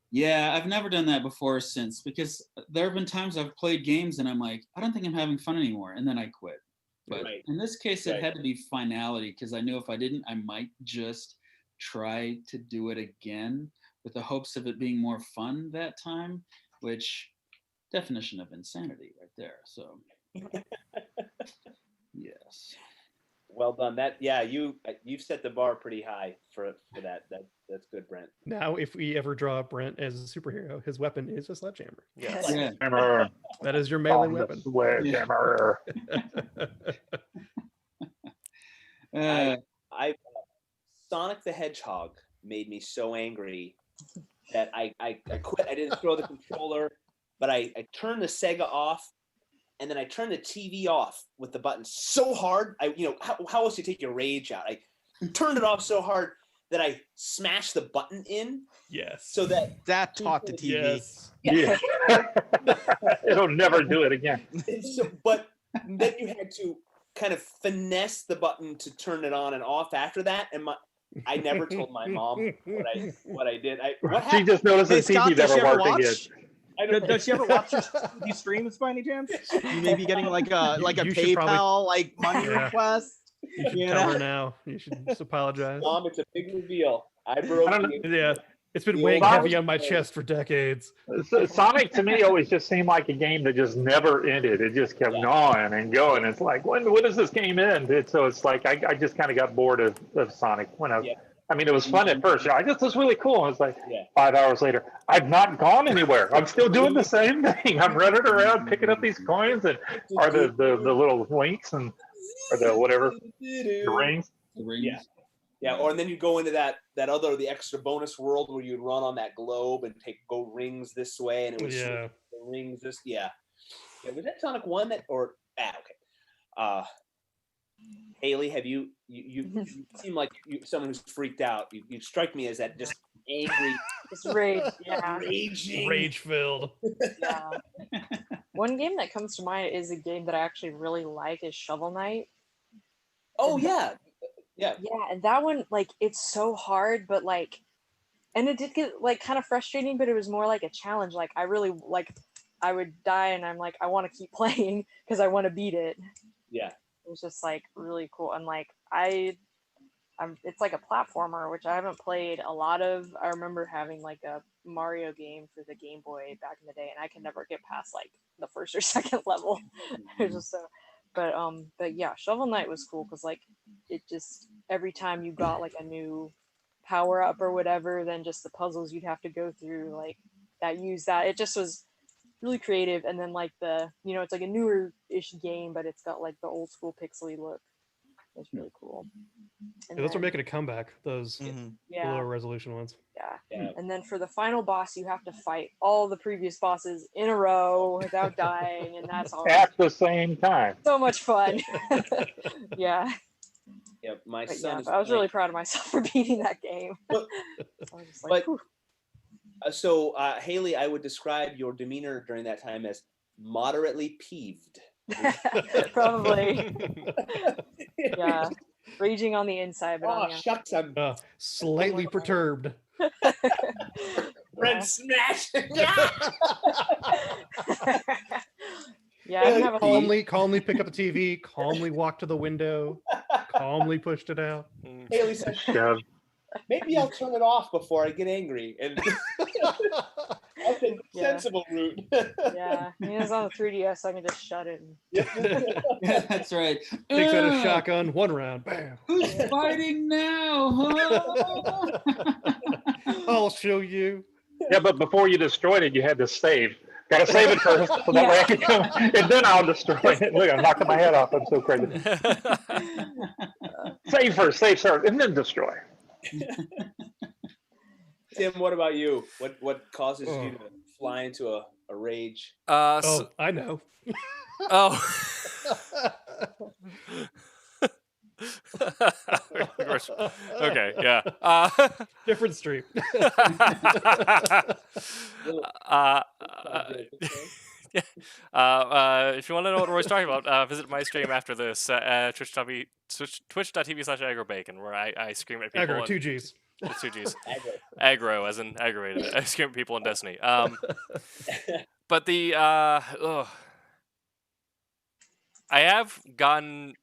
yeah, I've never done that before since, because there have been times I've played games and I'm like, I don't think I'm having fun anymore, and then I quit. But in this case, it had to be finality, because I knew if I didn't, I might just try to do it again with the hopes of it being more fun that time, which definition of insanity right there. So yes. Well done. You've set the bar pretty high for that. That's good, Brent. Now, if we ever draw Brent as a superhero, his weapon is a sledgehammer. Yes. Yeah. Hammer. That is your melee weapon. Sledgehammer. Sonic the Hedgehog made me so angry that I quit. I didn't throw the controller, but I turned the Sega off, and then I turned the TV off with the button so hard. How else do you take your rage out? I turned it off so hard that I smashed the button in. Yes. So that taught the TV. Yes. Yeah. It'll never do it again. But then you had to kind of finesse the button to turn it on and off after that. And I never told my mom what I did. She just noticed the TV never worked again. Does she ever watch these streams by any chance? You may be getting like a You should PayPal money request. You should tell her now. You should just apologize. Mom, it's a big reveal. I broke Yeah. It's been weighing heavy on my chest for decades. So Sonic to me always just seemed like a game that just never ended. It just kept going and going. It's like, when does this game end? So it's like I just kind of got bored of Sonic when I mean, it was fun at first. I just was really cool. It's like 5 hours later, I've not gone anywhere. I'm still doing the same thing. I'm running around picking up these coins and the little links or the whatever, the rings. The rings. Yeah, and then you go into the extra bonus world where you'd run on that globe and go rings this way, and it was the rings this. Yeah. Was that Sonic 1 that or okay? Haley, have you seem like someone who's freaked out. You strike me as that just angry, Just rage. Yeah. raging. Rage filled. Yeah. One game that comes to mind is a game that I actually really like is Shovel Knight. Oh yeah. Yeah, and that one, like, it's so hard, but like, and it did get like kind of frustrating, but it was more like a challenge. Like, I really like, I would die, and I'm like, I want to keep playing because I want to beat it. Yeah. It was just like really cool, and like it's like a platformer, which I haven't played a lot of. I remember having like a Mario game for the Game Boy back in the day, and I can never get past like the first or second level. It was just so, but yeah, Shovel Knight was cool because like it just every time you got like a new power up or whatever, then just the puzzles you'd have to go through like that use that. It just was really creative, and then like it's like a newer ish game, but it's got like the old school pixely look. It's really cool. And Yeah, those are then- making a comeback. Those yeah, lower resolution ones. yeah. And then for the final boss, you have to fight all the previous bosses in a row without dying, and that's all. At the same time. So much fun. Yeah. Yep. My But son yeah, is but I was playing- really proud of myself for beating that game. But- I was just like, but- So, Haley, I would describe your demeanor during that time as moderately peeved. probably. Yeah. Raging on the inside, but Oh, on the shucks, I'm Slightly perturbed. red smash. Yeah, I didn't have a Calmly pick up the TV, calmly walk to the window, calmly pushed it out. Haley said, Yeah. maybe I'll turn it off before I get angry. And that's a sensible route. Yeah, I mean, it was on the 3DS, so I can just shut it. Yeah, that's right. Takes out a Ugh, shotgun, one round, bam. Who's fighting now? Huh? I'll show you. Yeah, but before you destroyed it, you had to save. Got to save it first, so that way I can come, and then I'll destroy it. Look, I'm knocking my head off. I'm so crazy. Save first, and then destroy. Tim, what about you? What causes you to fly into a rage? Oh, I know. Okay, yeah. Different stream. If you want to know what Roy's talking about, visit my stream after this, twitch.tv/agrobacon, where I scream at people. Aggro, 2 Gs. With 2 Gs. Aggro, as in aggravated. I scream at people in Destiny. But I have gotten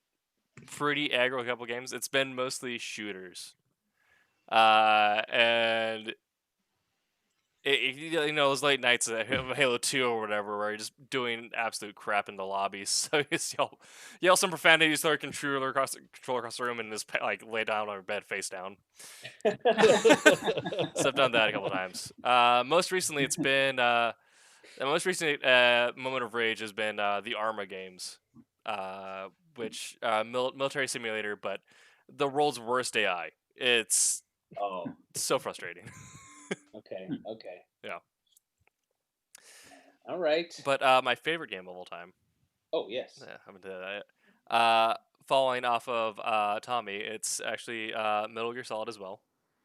pretty aggro a couple games. It's been mostly shooters. And those late nights at Halo 2 or whatever, where you're just doing absolute crap in the lobbies. So you just yell some profanities, throw a controller across the room, and just like lay down on your bed face down. So I've done that a couple times. Most recently, it's been the most recent moment of rage has been the Arma games, which military simulator, but the world's worst AI. It's so frustrating. Okay. Yeah. All right. But my favorite game of all time. Oh, yes. Yeah, I'm into that. Following off of Tommy, it's actually Metal Gear Solid as well.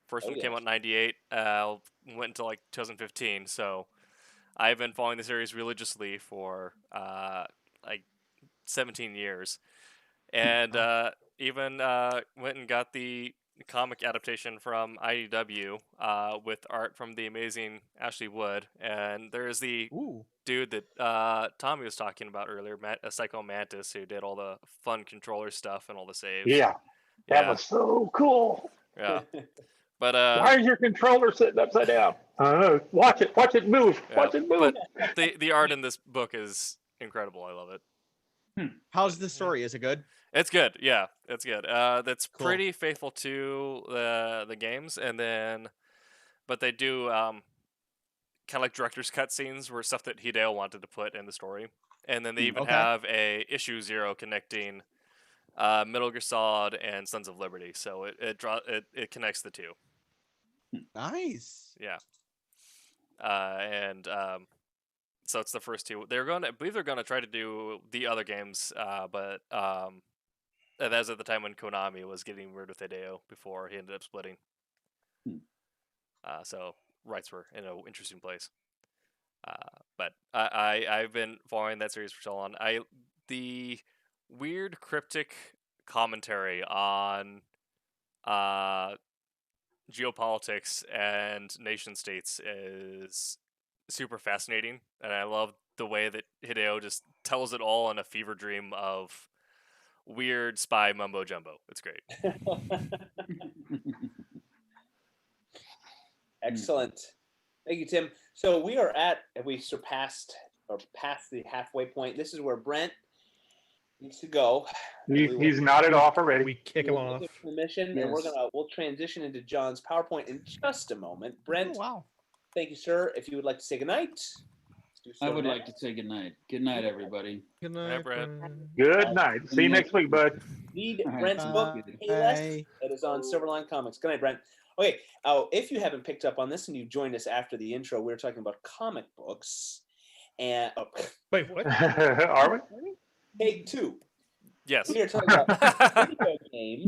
First one came out in '98. Went until like 2015. So I've been following the series religiously for like 17 years, and even went and got the comic adaptation from IDW with art from the amazing Ashley Wood. And there's the dude that Tommy was talking about earlier, Psycho Mantis, who did all the fun controller stuff and all the saves. Yeah, that was so cool. Yeah. But why is your controller sitting upside down? Watch it move. Yeah, Watch it move. But the art in this book is incredible. I love it. How's the story? Is it good? It's good. Yeah, it's good. That's Cool. pretty faithful to the games, and then, but they do kind of like director's cut scenes where stuff that Hideo wanted to put in the story, and then they even have a issue 0 connecting Metal Gear Solid and Sons of Liberty, so it connects the two. Nice. Yeah. So it's the first two. I believe they're going to try to do the other games, but that was at the time when Konami was getting rid of Hideo before he ended up splitting. So rights were in an interesting place. But I've been following that series for so long. The weird cryptic commentary on geopolitics and nation states is super fascinating, and I love the way that Hideo just tells it all in a fever dream of weird spy mumbo jumbo. It's great. Excellent. Thank you, Tim. So we surpassed or past the halfway point. This is where Brent needs to go. He's nodded off already. We kick him off. Permission, and we'll transition into John's PowerPoint in just a moment. Brent, Oh, wow. thank you, sir. If you would like to say goodnight, do so I would now. like to say goodnight. Good night, everybody. Good Hi, night, Brent. Good night. See you next week, bud. Read All right, Brent's sounds book, good. Payless, that is on Silverline Comics. Good night, Brent. Okay, if you haven't picked up on this and you've joined us after the intro, we're talking about comic books. And Wait, what? Are we? take two. Yes. We are talking about video games,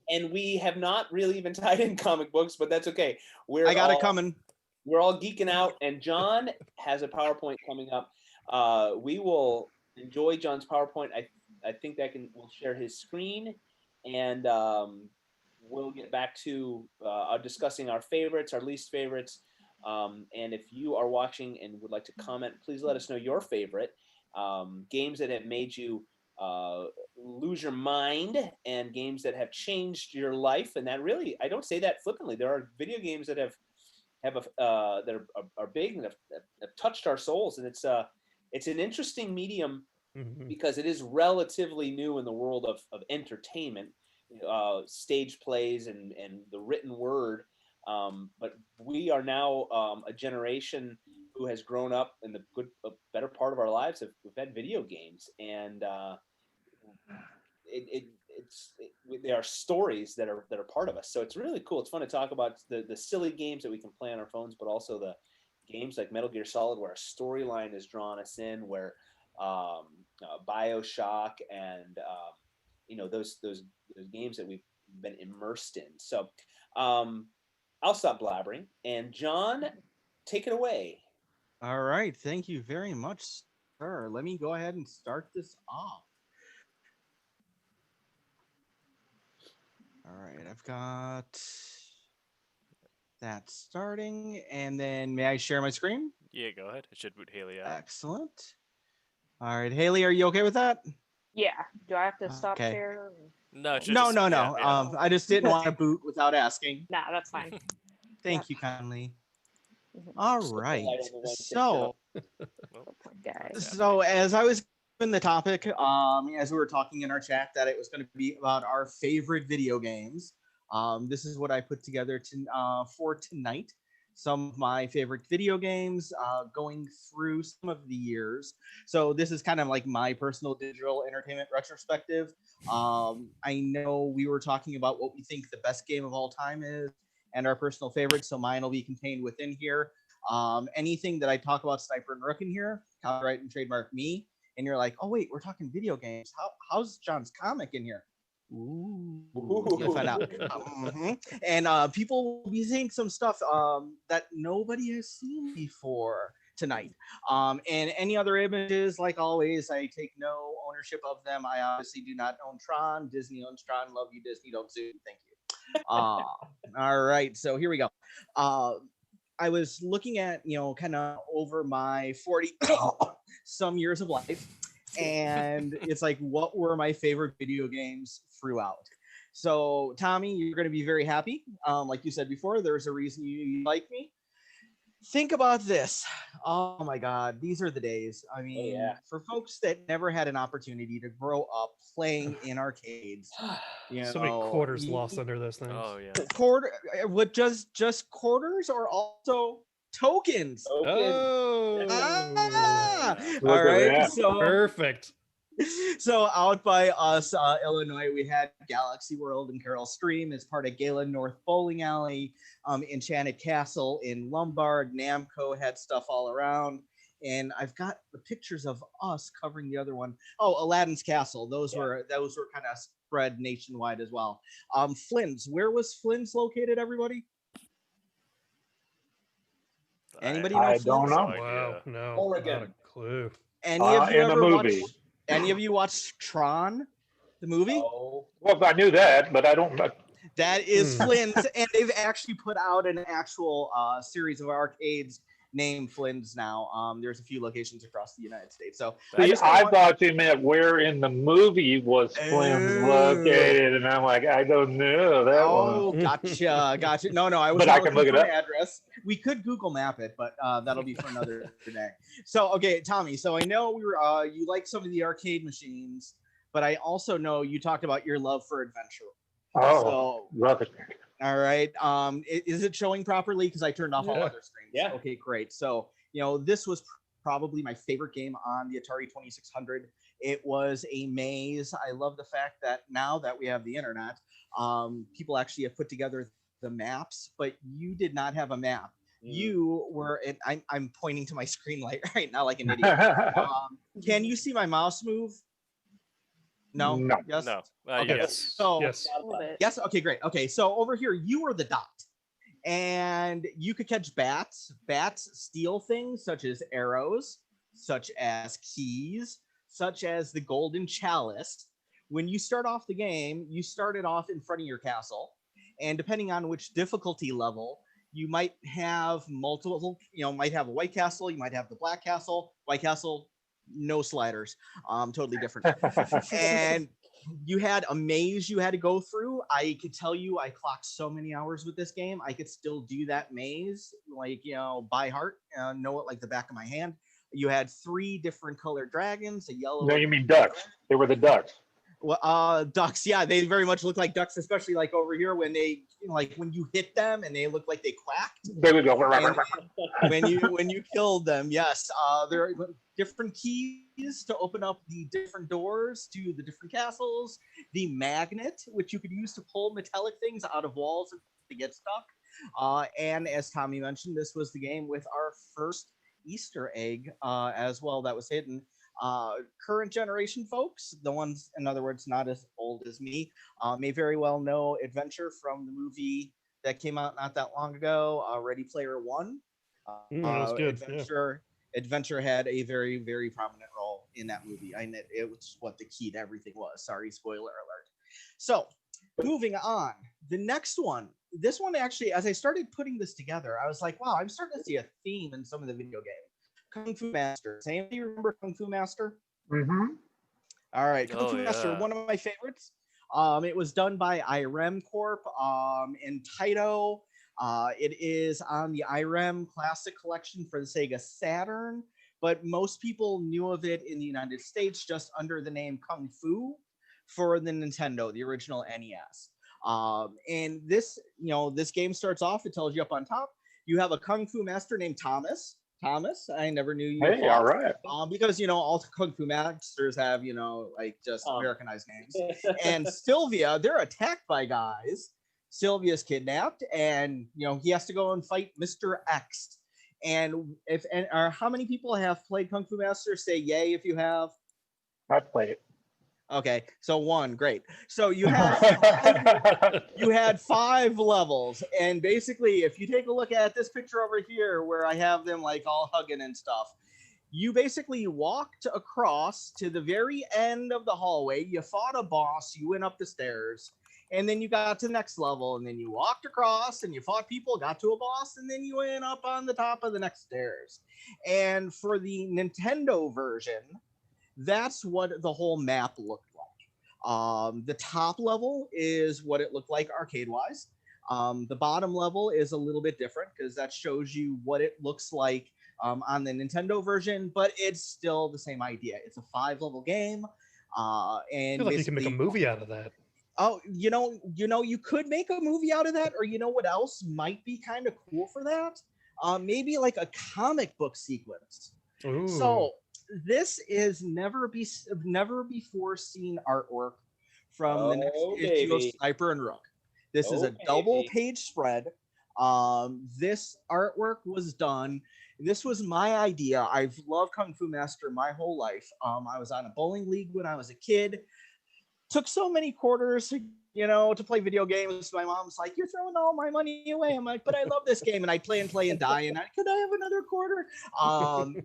and we have not really even tied in comic books, but that's okay. I got it coming. We're all geeking out, and John has a PowerPoint coming up. We will enjoy John's PowerPoint. I think we'll share his screen, and we'll get back to discussing our favorites, our least favorites. And if you are watching and would like to comment, please let us know your favorite games that have made you lose your mind, and games that have changed your life. And that really, I don't say that flippantly. There are video games that that are big and have touched our souls, and it's an interesting medium because it is relatively new in the world of entertainment, stage plays and the written word. But we are now a generation who has grown up in the better part of our lives. We've had video games, and there are stories that are part of us. So it's really cool. It's fun to talk about the silly games that we can play on our phones, but also the games like Metal Gear Solid, where a storyline has drawn us in, where BioShock and those games that we've been immersed in. So I'll stop blabbering, and John, take it away. All right. Thank you very much, sir. Let me go ahead and start this off. All right. I've got that starting. And then may I share my screen? Yeah, go ahead. It should boot Haley out. Excellent. All right. Haley, are you okay with that? Yeah. Do I have to stop Okay. share? No, it should No. just- yeah, yeah. I just didn't want to boot without asking. Nah, that's fine. Thank you kindly. Mhm. All right. So, Guys. so as I was given the topic, as we were talking in our chat, that it was going to be about our favorite video games. This is what I put together for tonight. Some of my favorite video games, going through some of the years. So this is kind of like my personal digital entertainment retrospective. I know we were talking about what we think the best game of all time is and our personal favorites. So mine will be contained within here. Anything that I talk about Sniper and Rook in here, copyright and trademark me. And you're like, oh wait, we're talking video games. How's John's comic in here? Ooh, you'll find out. And people will be seeing some stuff that nobody has seen before tonight. And any other images, like always, I take no ownership of them. I obviously do not own Tron. Disney owns Tron. Love you, Disney. Don't sue. Thank you. All right, so here we go. I was looking at, kind of over my 40 some years of life, and it's like, what were my favorite video games throughout? So Tommy, you're going to be very happy. Like you said before, there's a reason you like me. Think about this. Oh my God, these are the days. I mean, for folks that never had an opportunity to grow up playing in arcades, So many quarters lost under those things. Oh yeah. Quarter, what, just quarters or also tokens? Oh, All right. So perfect. So out by us, Illinois, we had Galaxy World and Carol Stream as part of Galen North Bowling Alley. Enchanted Castle in Lombard. Namco had stuff all around. and I've got the pictures of us covering the other one. Oh, Aladdin's Castle. Those were kind of spread nationwide as well. Flynn's. Where was Flynn's located, everybody? Anybody know I Flynn's? don't know. Wow, no, Oregon. not a clue. Any of you in a ever movie. watched? Any of you watched Tron, the movie? Oh, Well, I knew that, but I don't. That is Hmm. Flynn's, and they've actually put out an actual series of arcades named Flynn's now. There's a few locations across the United States. So See, just I want- thought you meant where in the movie was Flynn's Oh. located, and I'm like, I don't know that Oh, one. gotcha. No, I was But not I can looking look for it an address. We could Google Map it, but that'll be for another day. So, okay, Tommy. So I know we were you like some of the arcade machines, but I also know you talked about your love for adventure. Oh, So, love it. all right. Is it showing properly? Because I turned off all Yeah. other screens. Yeah. Okay, great. So, this was probably my favorite game on the Atari 2600. It was a maze. I love the fact that now that we have the internet, people actually have put together the maps, but you did not have a map. You were, and I'm pointing to my screen light right now like an idiot. Can you see my mouse move? No. No. Yes. No. Okay. Yes. So Yes. A little bit. yes. Okay. Great. Okay. So over here, you were the dot, and you could catch bats. Bats steal things such as arrows, such as keys, such as the golden chalice. When you start off the game, you started off in front of your castle, and depending on which difficulty level, you might have multiple. Might have a white castle. You might have the black castle. White castle, no sliders. Totally different. And you had a maze you had to go through. I could tell you I clocked so many hours with this game. I could still do that maze by heart, know it like the back of my hand. You had 3 different colored dragons, a yellow. No, you mean ducks. They were the ducks. Well, ducks, yeah, they very much look like ducks, especially like over here when they when you hit them and they look like they quacked. They would go. And when you killed them, yes, there are different keys to open up the different doors to the different castles. The magnet, which you could use to pull metallic things out of walls to get stuck. And as Tommy mentioned, this was the game with our first Easter egg as well that was hidden. Current generation folks, the ones, in other words, not as old as me, may very well know Adventure from the movie that came out not that long ago, Ready Player One. That was good. Adventure had a very, very prominent role in that movie. It was what the key to everything was. Sorry, spoiler alert. So, moving on. The next one. This one actually, as I started putting this together, I was like, wow, I'm starting to see a theme in some of the video games. Kung Fu Master. Does anybody remember Kung Fu Master? Mm-hmm. All right, Kung Fu Oh, Master, yeah. one of my favorites. It was done by IREM Corp in Taito. It is on the IREM Classic Collection for the Sega Saturn, but most people knew of it in the United States just under the name Kung Fu for the Nintendo, the original NES. And this game starts off, it tells you up on top, you have a Kung Fu Master named Thomas. Thomas, I never knew you. Hey, all right. Because all Kung Fu Masters have just Americanized names. And Sylvia, they're attacked by guys. Sylvia's kidnapped, and he has to go and fight Mr. X. And how many people have played Kung Fu Master? Say yay if you have. I played it. Okay, so 1, great. So you had 5 levels, and basically, if you take a look at this picture over here, where I have them all hugging and stuff, you basically walked across to the very end of the hallway. You fought a boss. You went up the stairs, and then you got to the next level, and then you walked across, and you fought people, got to a boss, and then you went up on the top of the next stairs. And for the Nintendo version, that's what the whole map looked like. The top level is what it looked like arcade-wise. The bottom level is a little bit different because that shows you what it looks like on the Nintendo version, but it's still the same idea. It's a 5-level game. I And feel like you can make a movie out of that. Oh, you could make a movie out of that, or what else might be kind of cool for that? Maybe like a comic book sequence. Ooh. So this is never before seen artwork from the next issue of Sniper and Rook. This is a double page spread. This artwork was done. This was my idea. I've loved Kung Fu Master my whole life. I was on a bowling league when I was a kid. Took so many quarters, to play video games. My mom's like, "You're throwing all my money away." I'm like, "But I love this game," and I play and play and die. And could I have another quarter?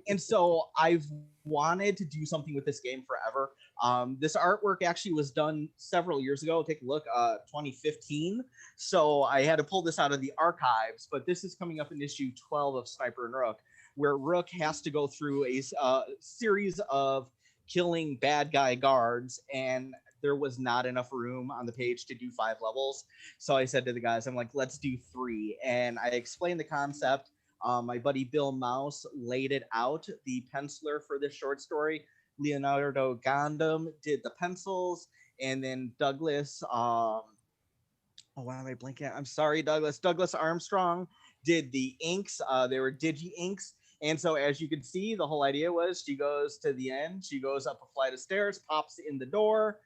And so I've wanted to do something with this game forever. This artwork actually was done several years ago. Take a look, 2015. So I had to pull this out of the archives. But this is coming up in issue 12 of Sniper and Rook, where Rook has to go through a series of killing bad guy guards, and there was not enough room on the page to do 5 levels. So I said to the guys, I'm like, let's do 3. And I explained the concept. My buddy Bill Mouse laid it out. The penciler for this short story, Leonardo Gandam, did the pencils. And then Douglas, why am I blanking? I'm sorry, Douglas. Douglas Armstrong did the inks. They were digi inks. And so as you can see, the whole idea was she goes to the end, she goes up a flight of stairs, pops in the door,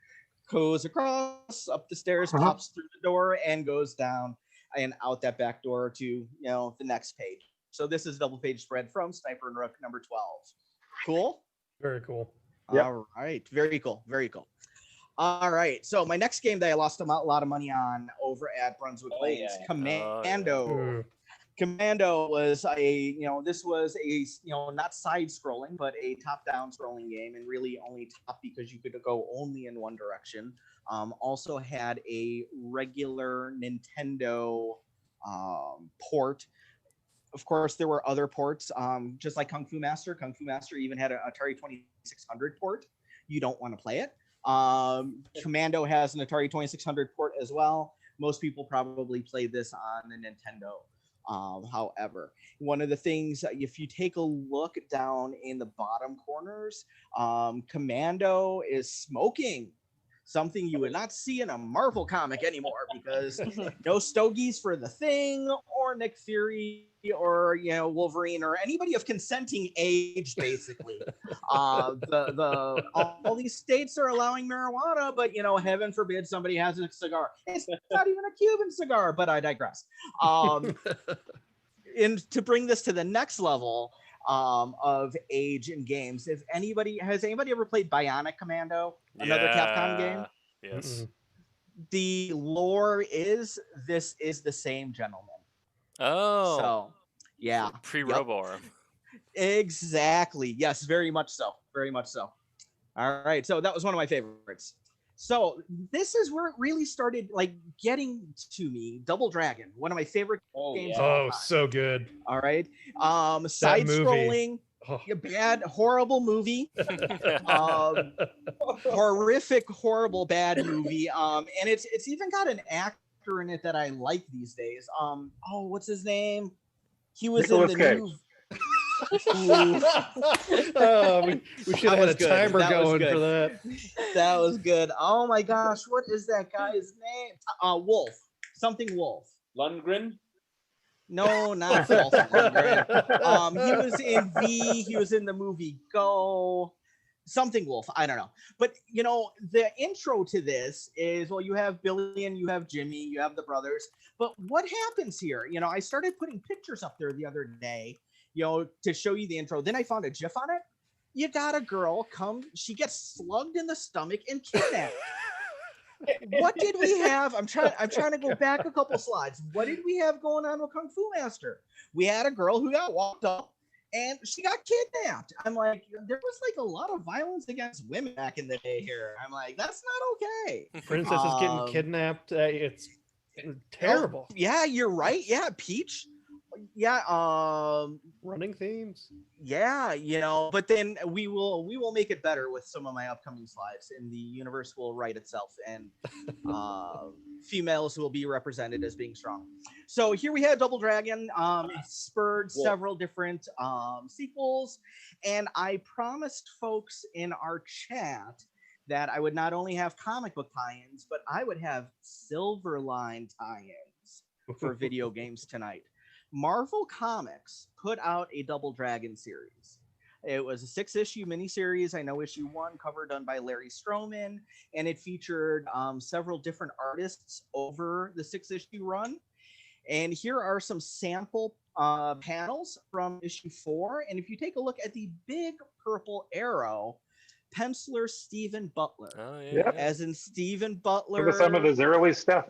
goes across up the stairs, pops through the door, and goes down and out that back door to the next page. So this is a double page spread from Sniper and Rook number 12. Cool. Very cool. Yep. All right. Very cool. Very cool. All right. So my next game that I lost a lot of money on over at Brunswick Lanes, Commando. Commando was this was a not side scrolling, but a top down scrolling game, and really only top because you could go only in one direction. Also had a regular Nintendo port. Of course, there were other ports, just like Kung Fu Master. Kung Fu Master even had an Atari 2600 port. You don't want to play it. Commando has an Atari 2600 port as well. Most people probably play this on the Nintendo. However, one of the things, if you take a look down in the bottom corners, Commando is smoking, something you would not see in a Marvel comic anymore, because no stogies for the Thing or Nick Fury or Wolverine or anybody of consenting age, basically. All these states are allowing marijuana, but heaven forbid somebody has a cigar. It's not even a Cuban cigar, but I digress. And to bring this to the next level of age in games, has anybody ever played Bionic Commando, another Capcom game? Yes. The lore is this is the same gentleman. Oh. So, yeah. Pre-Roboarm. Exactly. Yes, very much so. Very much so. All right. So that was one of my favorites. So this is where it really started getting to me. Double Dragon, one of my favorite games. Oh, so good. All right. Side scrolling. Bad, horrible movie. Horrific, horrible, bad movie. And it's even got an actor in it that I like these days. What's his name? He was Nicolas in the Cage. new. We should have had a timer going for that. That was good. Oh my gosh, what is that guy's name? Wolf. Something Wolf. Lundgren? No, not Wolf Lundgren. He was in V. He was in the movie Go. Something Wolf. I don't know. But the intro to this is, well, you have Billy and you have Jimmy, you have the brothers. But what happens here? I started putting pictures up there the other day, to show you the intro. Then I found a GIF on it. You got a girl she gets slugged in the stomach and kidnapped. What did we have? I'm trying to go back a couple slides. What did we have going on with Kung Fu Master? We had a girl who got walked up and she got kidnapped. I'm like, there was a lot of violence against women back in the day here. I'm like, that's not okay. Princess is getting kidnapped. It's terrible. Yeah, you're right. Yeah, Peach. Yeah, running themes. Yeah, but then we will make it better with some of my upcoming slides, and the universe will write itself, and females will be represented as being strong. So here we have Double Dragon. It spurred several different sequels, and I promised folks in our chat that I would not only have comic book tie-ins, but I would have Silverline tie-ins for video games tonight. Marvel Comics put out a Double Dragon series. It was a 6-issue miniseries. I know issue 1, cover done by Larry Stroman, and it featured several different artists over the 6-issue run. And here are some sample panels from issue 4. And if you take a look at the big purple arrow, penciler Stephen Butler. Oh yeah. Yep. yeah. As in Stephen Look Butler. at some of his early stuff.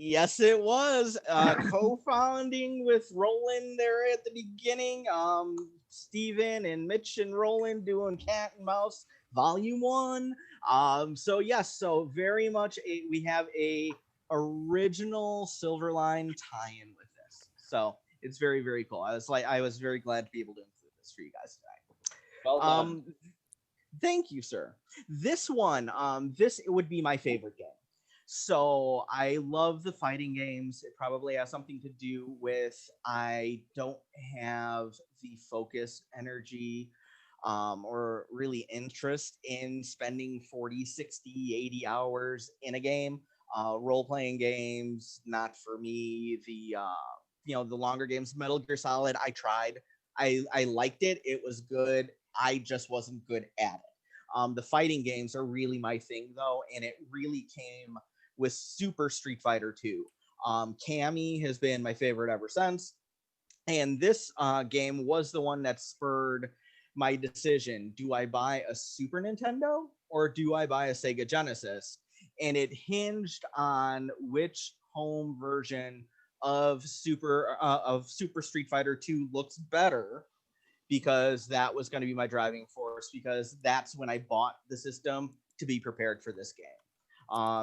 Yes, it was co-founding with Roland there at the beginning. Steven and Mitch and Roland doing Cat and Mouse Volume 1. So yes, so very much we have a original Silverline tie-in with this. So it's very, very cool. I was very glad to be able to include this for you guys tonight. Well done. Thank you, sir. This one, this would be my favorite game. So I love the fighting games. It probably has something to do with I don't have the focus, energy, or really interest in spending 40, 60, 80 hours in a game. Role-playing games, not for me. The longer games, Metal Gear Solid, I tried. I liked it. It was good. I just wasn't good at it. The fighting games are really my thing, though, and it really came with Super Street Fighter 2. Cammy has been my favorite ever since. And this game was the one that spurred my decision. Do I buy a Super Nintendo or do I buy a Sega Genesis? And it hinged on which home version of Super Street Fighter 2 looks better, because that was going to be my driving force, because that's when I bought the system to be prepared for this game.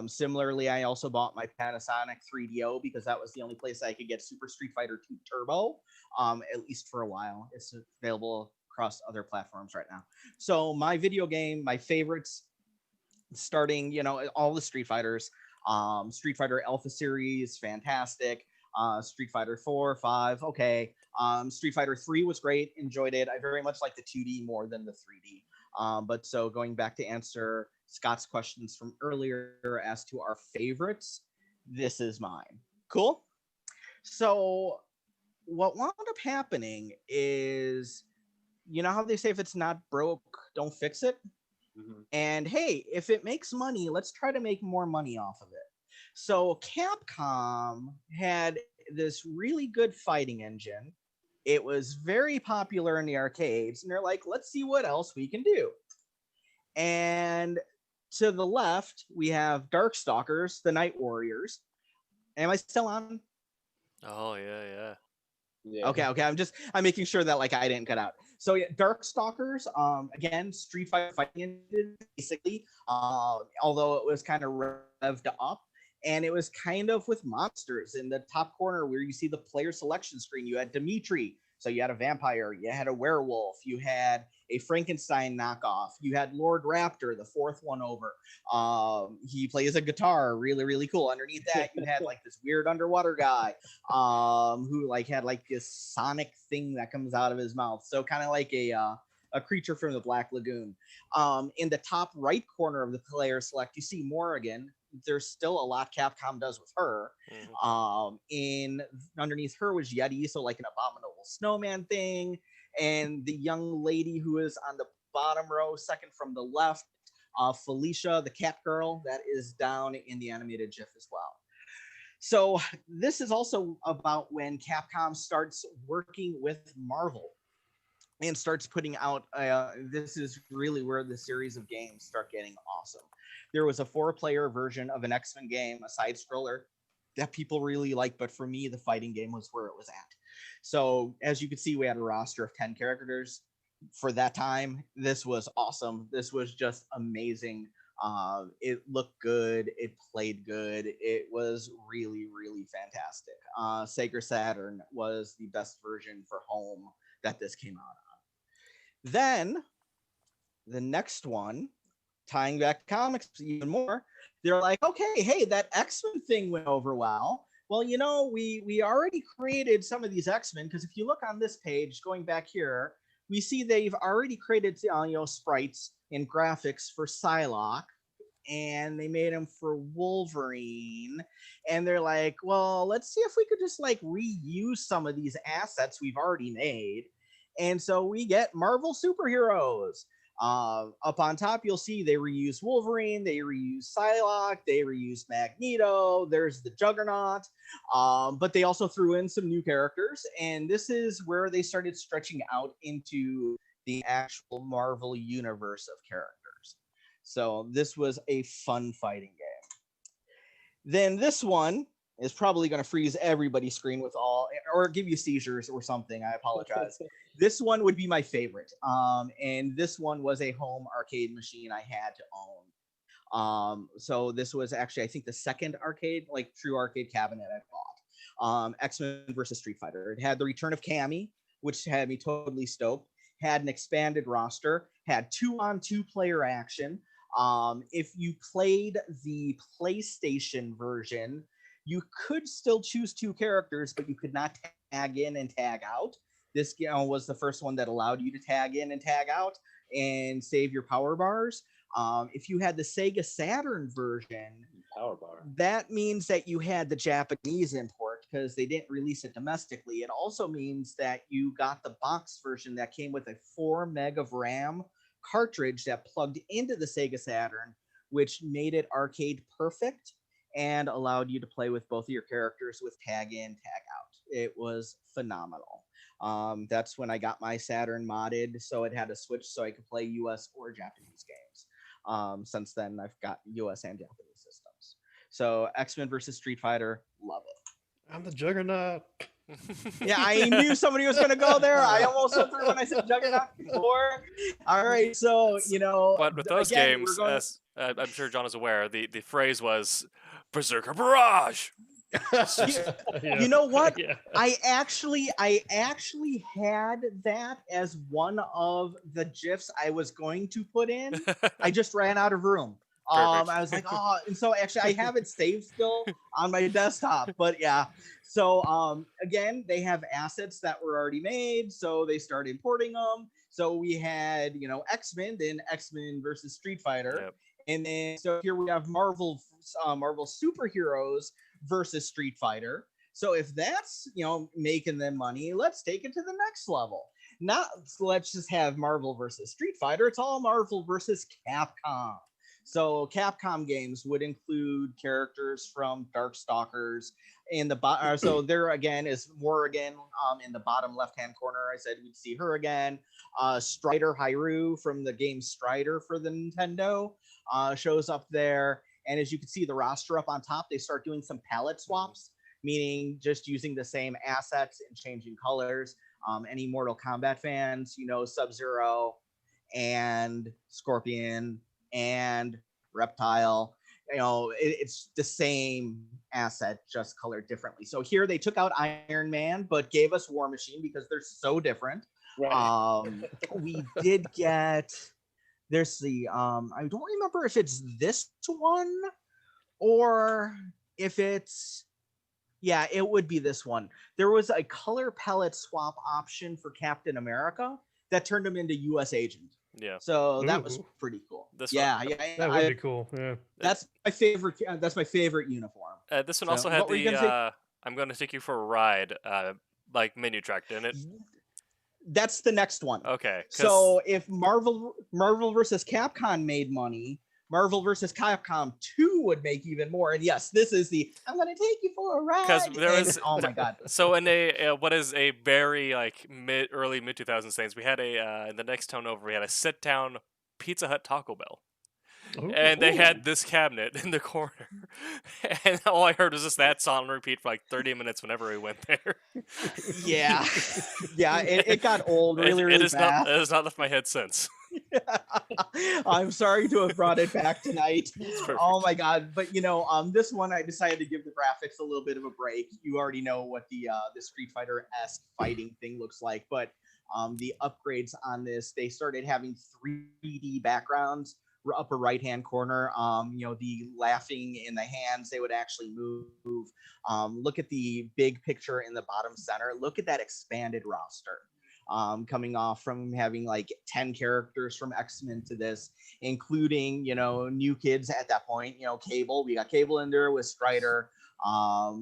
Similarly, I also bought my Panasonic 3DO because that was the only place I could get Super Street Fighter 2 Turbo, at least for a while. It's available across other platforms right now. So my video game, my favorites, starting, all the Street Fighters, Street Fighter Alpha Series, fantastic. Street Fighter 4, 5, okay. Street Fighter 3 was great, enjoyed it. I very much like the 2D more than the 3D. But so going back to answer Scott's questions from earlier as to our favorites, this is mine. Cool? So what wound up happening is, you know how they say if it's not broke, don't fix it? Mm-hmm. And hey, if it makes money, let's try to make more money off of it. So Capcom had this really good fighting engine. It was very popular in the arcades, and they're like, let's see what else we can do. And to the left, we have Darkstalkers, the Night Warriors. Am I still on? Oh yeah. Okay. I'm making sure that I didn't cut out. So yeah, Darkstalkers, again, Street Fighter fighting engine, basically, although it was kind of revved up. And it was kind of with monsters in the top corner where you see the player selection screen. You had Dimitri, so you had a vampire, you had a werewolf, you had a Frankenstein knockoff, you had Lord Raptor, the fourth one over. He plays a guitar, really, really cool. Underneath that, you had this weird underwater guy who had this sonic thing that comes out of his mouth. So kind of like a creature from the Black Lagoon. In the top right corner of the player select, you see Morrigan. There's still a lot Capcom does with her. Mm-hmm. Underneath her was Yeti, so an abominable snowman thing. And the young lady who is on the bottom row, second from the left, Felicia, the cat girl, that is down in the animated GIF as well. So this is also about when Capcom starts working with Marvel and starts putting out, this is really where the series of games start getting awesome. There was a 4-player version of an X-Men game, a side-scroller, that people really liked, but for me, the fighting game was where it was at. So as you can see, we had a roster of 10 characters. For that time, this was awesome. This was just amazing. It looked good. It played good. It was really, really fantastic. Sega Saturn was the best version for home that this came out on. Then the next one, tying back to comics even more, they're like, okay, hey, that X-Men thing went over well. Well, we already created some of these X-Men, because if you look on this page, going back here, we see they've already created sprites and graphics for Psylocke, and they made them for Wolverine. And they're like, well, let's see if we could just reuse some of these assets we've already made. And so we get Marvel superheroes. Up on top, you'll see they reuse Wolverine, they reuse Psylocke, they reuse Magneto. There's the Juggernaut, but they also threw in some new characters, and this is where they started stretching out into the actual Marvel universe of characters. So this was a fun fighting game. Then this one is probably going to freeze everybody's screen with all, or give you seizures or something. I apologize. This one would be my favorite. And this one was a home arcade machine I had to own. So this was actually, I think, the second arcade, like true arcade cabinet I bought. X-Men versus Street Fighter. It had the return of Cammy, which had me totally stoked. Had an expanded roster. Had 2-on-2 player action. If you played the PlayStation version, you could still choose 2 characters, but you could not tag in and tag out. This was the first one that allowed you to tag in and tag out and save your power bars. If you had the Sega Saturn version, power bar, that means that you had the Japanese import because they didn't release it domestically. It also means that you got the box version that came with a 4 meg of RAM cartridge that plugged into the Sega Saturn, which made it arcade perfect and allowed you to play with both of your characters with tag in, tag out. It was phenomenal. That's when I got my Saturn modded, so it had a switch so I could play US or Japanese games. Since then, I've got US and Japanese systems. So X-Men versus Street Fighter, love it. I'm the Juggernaut. Yeah, I knew somebody was going to go there. I almost went through when I said Juggernaut before. All right, so, But with those games, as I'm sure John is aware, the phrase was Berserker Barrage. You know what? Yeah. I actually had that as one of the GIFs I was going to put in. I just ran out of room. I was like, oh, and so actually I have it saved still on my desktop. But yeah, so again, they have assets that were already made, so they started importing them. So we had, X-Men, then X-Men versus Street Fighter. Yep. And then so here we have Marvel superheroes versus Street Fighter. So if that's, making them money, let's take it to the next level. Not let's just have Marvel versus Street Fighter. It's all Marvel versus Capcom. So Capcom games would include characters from Darkstalkers in the bottom. So there again is Morrigan in the bottom left-hand corner. I said we'd see her again. Strider Hyrule from the game Strider for the Nintendo shows up there. And as you can see the roster up on top, they start doing some palette swaps, meaning just using the same assets and changing colors. Any Mortal Kombat fans, Sub-Zero and Scorpion and Reptile, it's the same asset, just colored differently. So here they took out Iron Man, but gave us War Machine because they're so different. Right. We did get, there's the, I don't remember if it's this one or if it's, yeah, it would be this one. There was a color palette swap option for Captain America that turned him into U.S. agent. Yeah. So that was pretty cool. That would be cool. Yeah. That's my favorite. That's my favorite uniform. This one also had the "I'm going to take you for a ride" like menu track, didn't it? That's the next one. Okay. So if Marvel versus Capcom made money, Marvel versus Capcom 2 would make even more. And yes, this is the "I'm going to take you for a ride." Because oh my god. So in what is a very early mid 2000s things, we had in the next town over, we had a sit down Pizza Hut Taco Bell. Ooh, and they had this cabinet in the corner, and all I heard was just that song on repeat for 30 minutes whenever we went there. Yeah, yeah, it got old really fast. It has not left my head since. I'm sorry to have brought it back tonight. Oh my god! But this one I decided to give the graphics a little bit of a break. You already know what the Street Fighter-esque fighting thing looks like, but the upgrades on this, they started having 3D backgrounds. Upper right hand corner, the laughing in the hands, they would actually move. Look at the big picture in the bottom center. Look at that expanded roster. Coming off from having 10 characters from X-Men to this, including new kids at that point. Cable, we got Cable in there with Strider.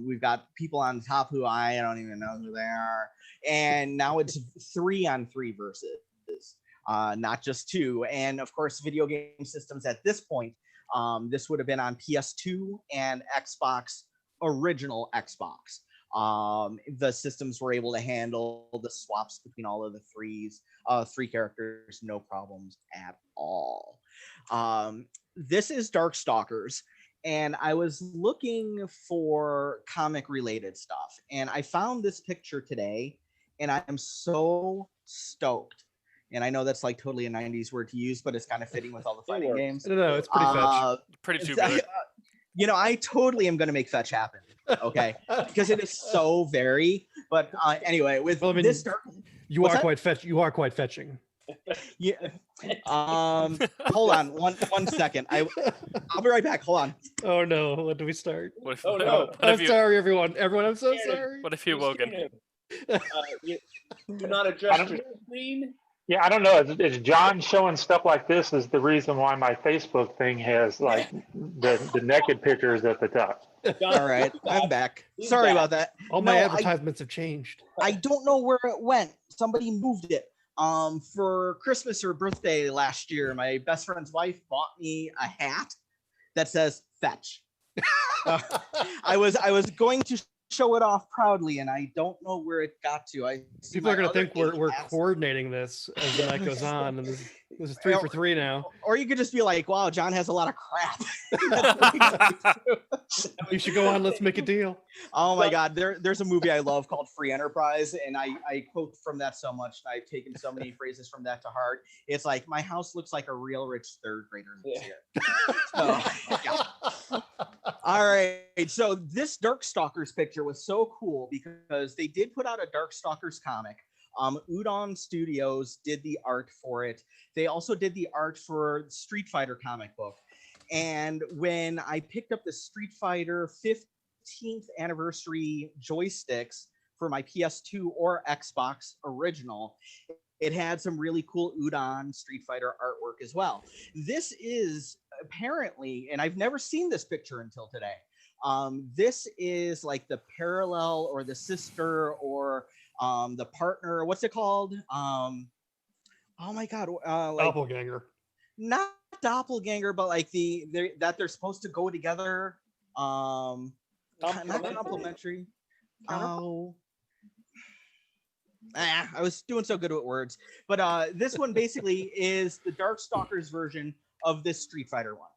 We've got people on top who I don't even know who they are, and now it's 3-on-3 versus. not just 2. And of course, video game systems at this point, this would have been on PS2 and Xbox, original Xbox. The systems were able to handle the swaps between all of the three characters, no problems at all. This is Darkstalkers, and I was looking for comic related stuff, and I found this picture today, and I am so stoked. And I know that's like totally a 90s word to use, but it's kind of fitting with all the fighting games. No, it's pretty fetch. Pretty tubular. You know, I totally am going to make fetch happen. Okay. Because it is so very, but anyway, with this you are quite fetching. Yeah. Hold on one second. I'll be right back. Hold on. Oh no, when do we start? I'm sorry, everyone. I'm so sorry. What if you woken? Do not adjust your screen. Yeah, I don't know. Is John showing stuff like this is the reason why my Facebook thing has like the naked pictures at the top. All right, I'm back. Sorry about that. All my advertisements have changed. I don't know where it went. Somebody moved it. For Christmas or birthday last year, my best friend's wife bought me a hat that says fetch. I was going to show it off proudly, and I don't know where it got to. People are going to think we're coordinating this as the night goes on, and this is 3 for 3 now. Or you could just be like, wow, John has a lot of crap. You should go on, let's make a deal. Oh my God, there's a movie I love called Free Enterprise, and I quote from that so much. I've taken so many phrases from that to heart. It's like, my house looks like a real rich third grader lives here. So, yeah. All right, so this Darkstalkers picture was so cool because they did put out a Darkstalkers comic. Udon Studios did the art for it. They also did the art for Street Fighter comic book. And when I picked up the Street Fighter 15th anniversary joysticks for my PS2 or Xbox original, it had some really cool Udon Street Fighter artwork as well. This is apparently, and I've never seen this picture until today, this is like the parallel or the sister or the partner, what's it called? Oh my God. Like, doppelganger. Not doppelganger, but like they're supposed to go together. Not complementary. Oh. I was doing so good with words. But this one basically is the Darkstalkers version of this Street Fighter one.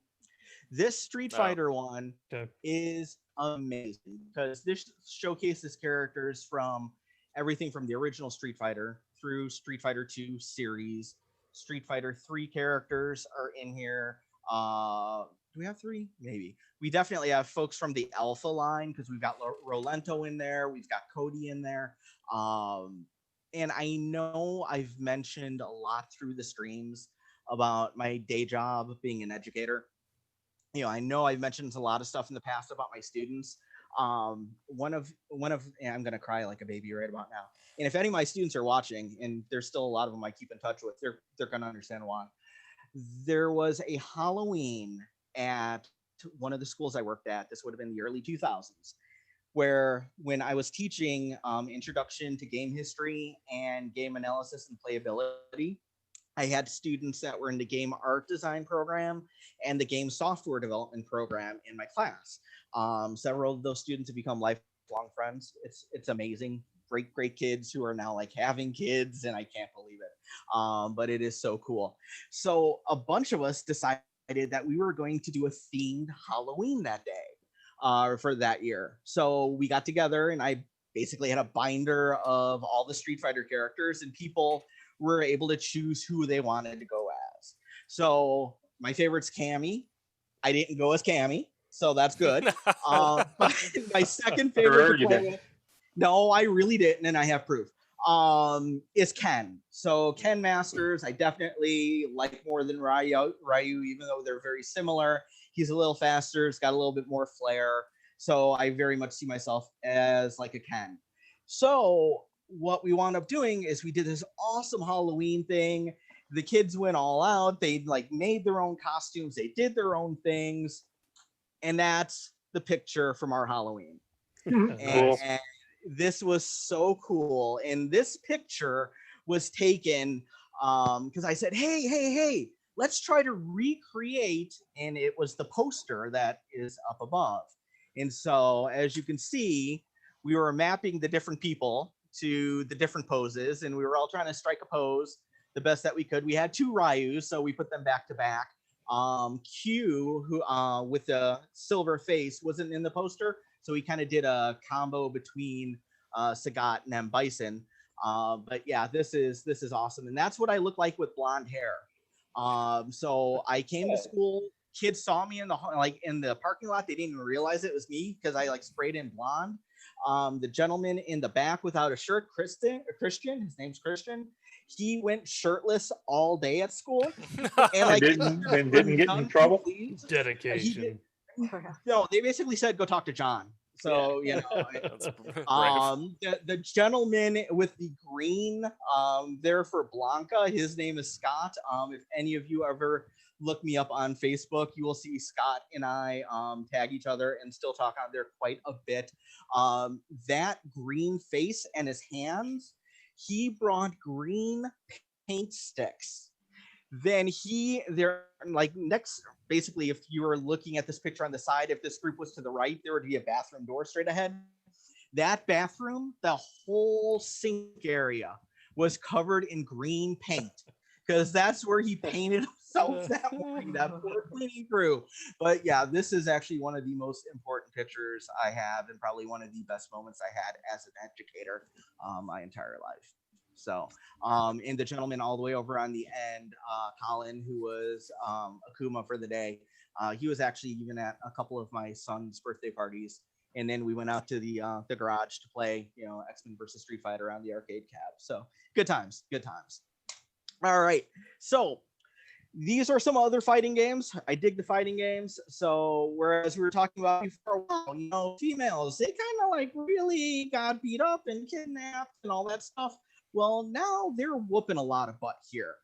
This Street Fighter one is amazing because this showcases characters from everything from the original Street Fighter through Street Fighter 2 series. Street Fighter 3 characters are in here. Do we have 3? Maybe. We definitely have folks from the Alpha line because we've got Rolento in there. We've got Cody in there. And I know I've mentioned a lot through the streams about my day job being an educator. You know, I know I've mentioned a lot of stuff in the past about my students. One of and I'm gonna cry like a baby right about now. And if any of my students are watching, and there's still a lot of them I keep in touch with, they're gonna understand why. There was a Halloween at one of the schools I worked at. This would have been the early 2000s, where when I was teaching introduction to game history and game analysis and playability, I had students that were in the game art design program and the game software development program in my class. Several of those students have become lifelong friends. It's amazing. Great kids who are now like having kids, and I can't believe it. But it is so cool. So a bunch of us decided that we were going to do a themed Halloween that day for that year. So we got together, and I basically had a binder of all the Street Fighter characters, and people were able to choose who they wanted to go as. So my favorite's Cammy. I didn't go as Cammy, so that's good. My second favorite to play with, no, I really didn't, and I have proof, is Ken. So Ken Masters, I definitely like more than Ryu, even though they're very similar. He's a little faster, it's got a little bit more flair. So I very much see myself as like a Ken. So what we wound up doing is we did this awesome Halloween thing. The kids went all out. They like made their own costumes. They did their own things. And that's the picture from our Halloween. And this was so cool. And this picture was taken because I said, hey, let's try to recreate, and it was the poster that is up above. And so, as you can see, we were mapping the different people to the different poses, and we were all trying to strike a pose the best that we could. We had 2 Ryus, so we put them back to back. Q, who with the silver face, wasn't in the poster, so we kind of did a combo between Sagat and M. Bison. But yeah, this is awesome, and that's what I look like with blonde hair. So I came to school. Kids saw me in the parking lot. They didn't even realize it was me because I sprayed in blonde. The gentleman in the back without a shirt, Christian, his name's Christian. He went shirtless all day at school, and didn't get in trouble. Dedication. No, they basically said go talk to John. So That's brave. the gentleman with the green there for Blanca, his name is Scott. If any of you ever look me up on Facebook, you will see Scott and I tag each other and still talk on there quite a bit. That green face and his hands, he brought green paint sticks. Then next, basically, if you were looking at this picture on the side, if this group was to the right, there would be a bathroom door straight ahead. That bathroom, the whole sink area was covered in green paint because that's where he painted himself that morning, that poor cleaning crew. But yeah, this is actually one of the most important pictures I have, and probably one of the best moments I had as an educator my entire life. So, and the gentleman all the way over on the end, Colin, who was Akuma for the day, he was actually even at a couple of my son's birthday parties. And then we went out to the garage to play, X-Men versus Street Fighter on the arcade cab. So good times. All right. So these are some other fighting games. I dig the fighting games. So whereas we were talking about before, females, they kind of really got beat up and kidnapped and all that stuff. Well, now they're whooping a lot of butt here.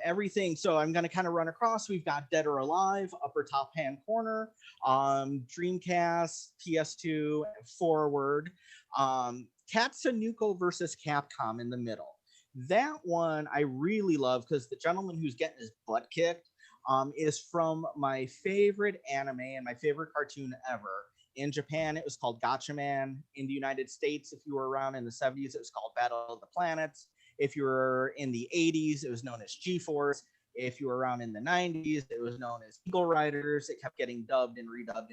Everything. So I'm going to kind of run across. We've got Dead or Alive, upper top hand corner, Dreamcast, PS2, forward, Tatsunoko versus Capcom in the middle. That one I really love because the gentleman who's getting his butt kicked is from my favorite anime and my favorite cartoon ever. In Japan, it was called Gatchaman. In the United States, if you were around in the 70s, it was called Battle of the Planets. If you were in the 80s, it was known as G-Force. If you were around in the 90s, it was known as Eagle Riders. It kept getting dubbed and redubbed.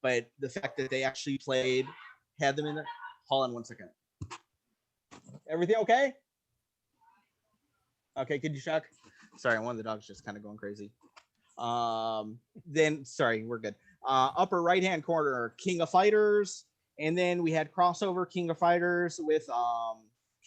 But the fact that they actually had them in the... Hold on one second. Everything okay? Okay, could you check? Sorry, one of the dogs just kind of going crazy. Sorry, we're good. Upper right-hand corner, King of Fighters. And then we had crossover King of Fighters with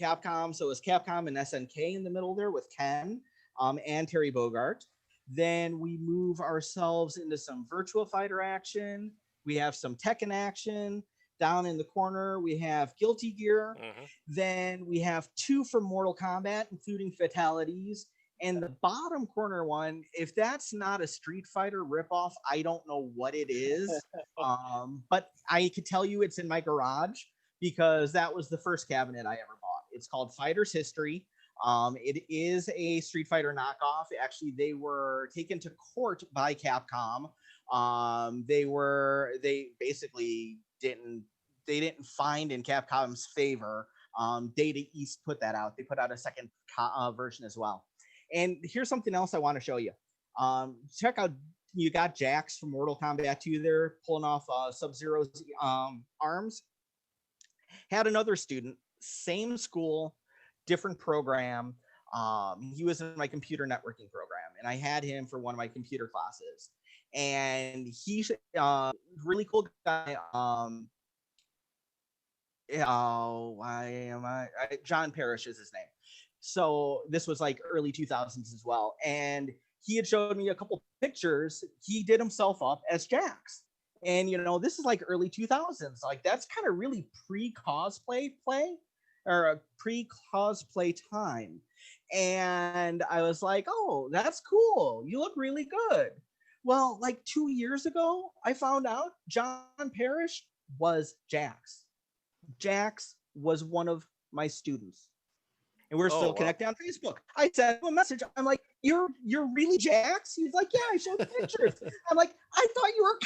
Capcom. So it was Capcom and SNK in the middle there with Ken and Terry Bogard. Then we move ourselves into some Virtua Fighter action. We have some Tekken action. Down in the corner, we have Guilty Gear. Mm-hmm. Then we have 2 from Mortal Kombat, including Fatalities. And the bottom corner one, if that's not a Street Fighter ripoff, I don't know what it is. But I could tell you it's in my garage because that was the first cabinet I ever bought. It's called Fighter's History. It is a Street Fighter knockoff. Actually, they were taken to court by Capcom. They basically didn't find in Capcom's favor. Data East put that out. They put out a second version as well. And here's something else I want to show you. Check out, you got Jax from Mortal Kombat 2 there, pulling off Sub-Zero's arms. Had another student, same school, different program. He was in my computer networking program, and I had him for one of my computer classes. And he's really cool guy. John Parrish is his name. So this was early 2000s as well. And he had showed me a couple pictures. He did himself up as Jax. And, this is early 2000s. That's kind of really pre-cosplay or pre-cosplay time. And I was like, oh, that's cool. You look really good. Well, 2 years ago, I found out John Parrish was Jax. Jax was one of my students. and we're Oh, still wow. connected on Facebook. I sent him a message. I'm like, you're really Jax? He's like, yeah, I showed the pictures. I'm like, I thought you were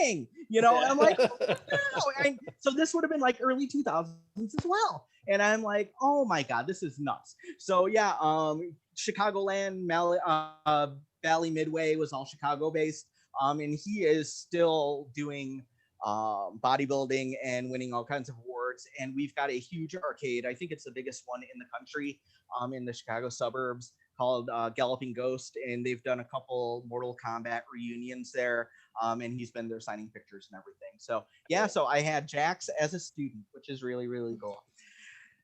cosplaying, you know? And I'm like, oh, no. And so this would have been like early 2000s as well. And I'm like, oh my God, this is nuts. So yeah, Chicagoland, Valley Midway was all Chicago based. And he is still doing bodybuilding and winning all kinds of awards. And we've got a huge arcade. I think it's the biggest one in the country, in the Chicago suburbs, called Galloping Ghost. And they've done a couple Mortal Kombat reunions there. And he's been there signing pictures and everything. So yeah, so I had Jax as a student, which is really, really cool.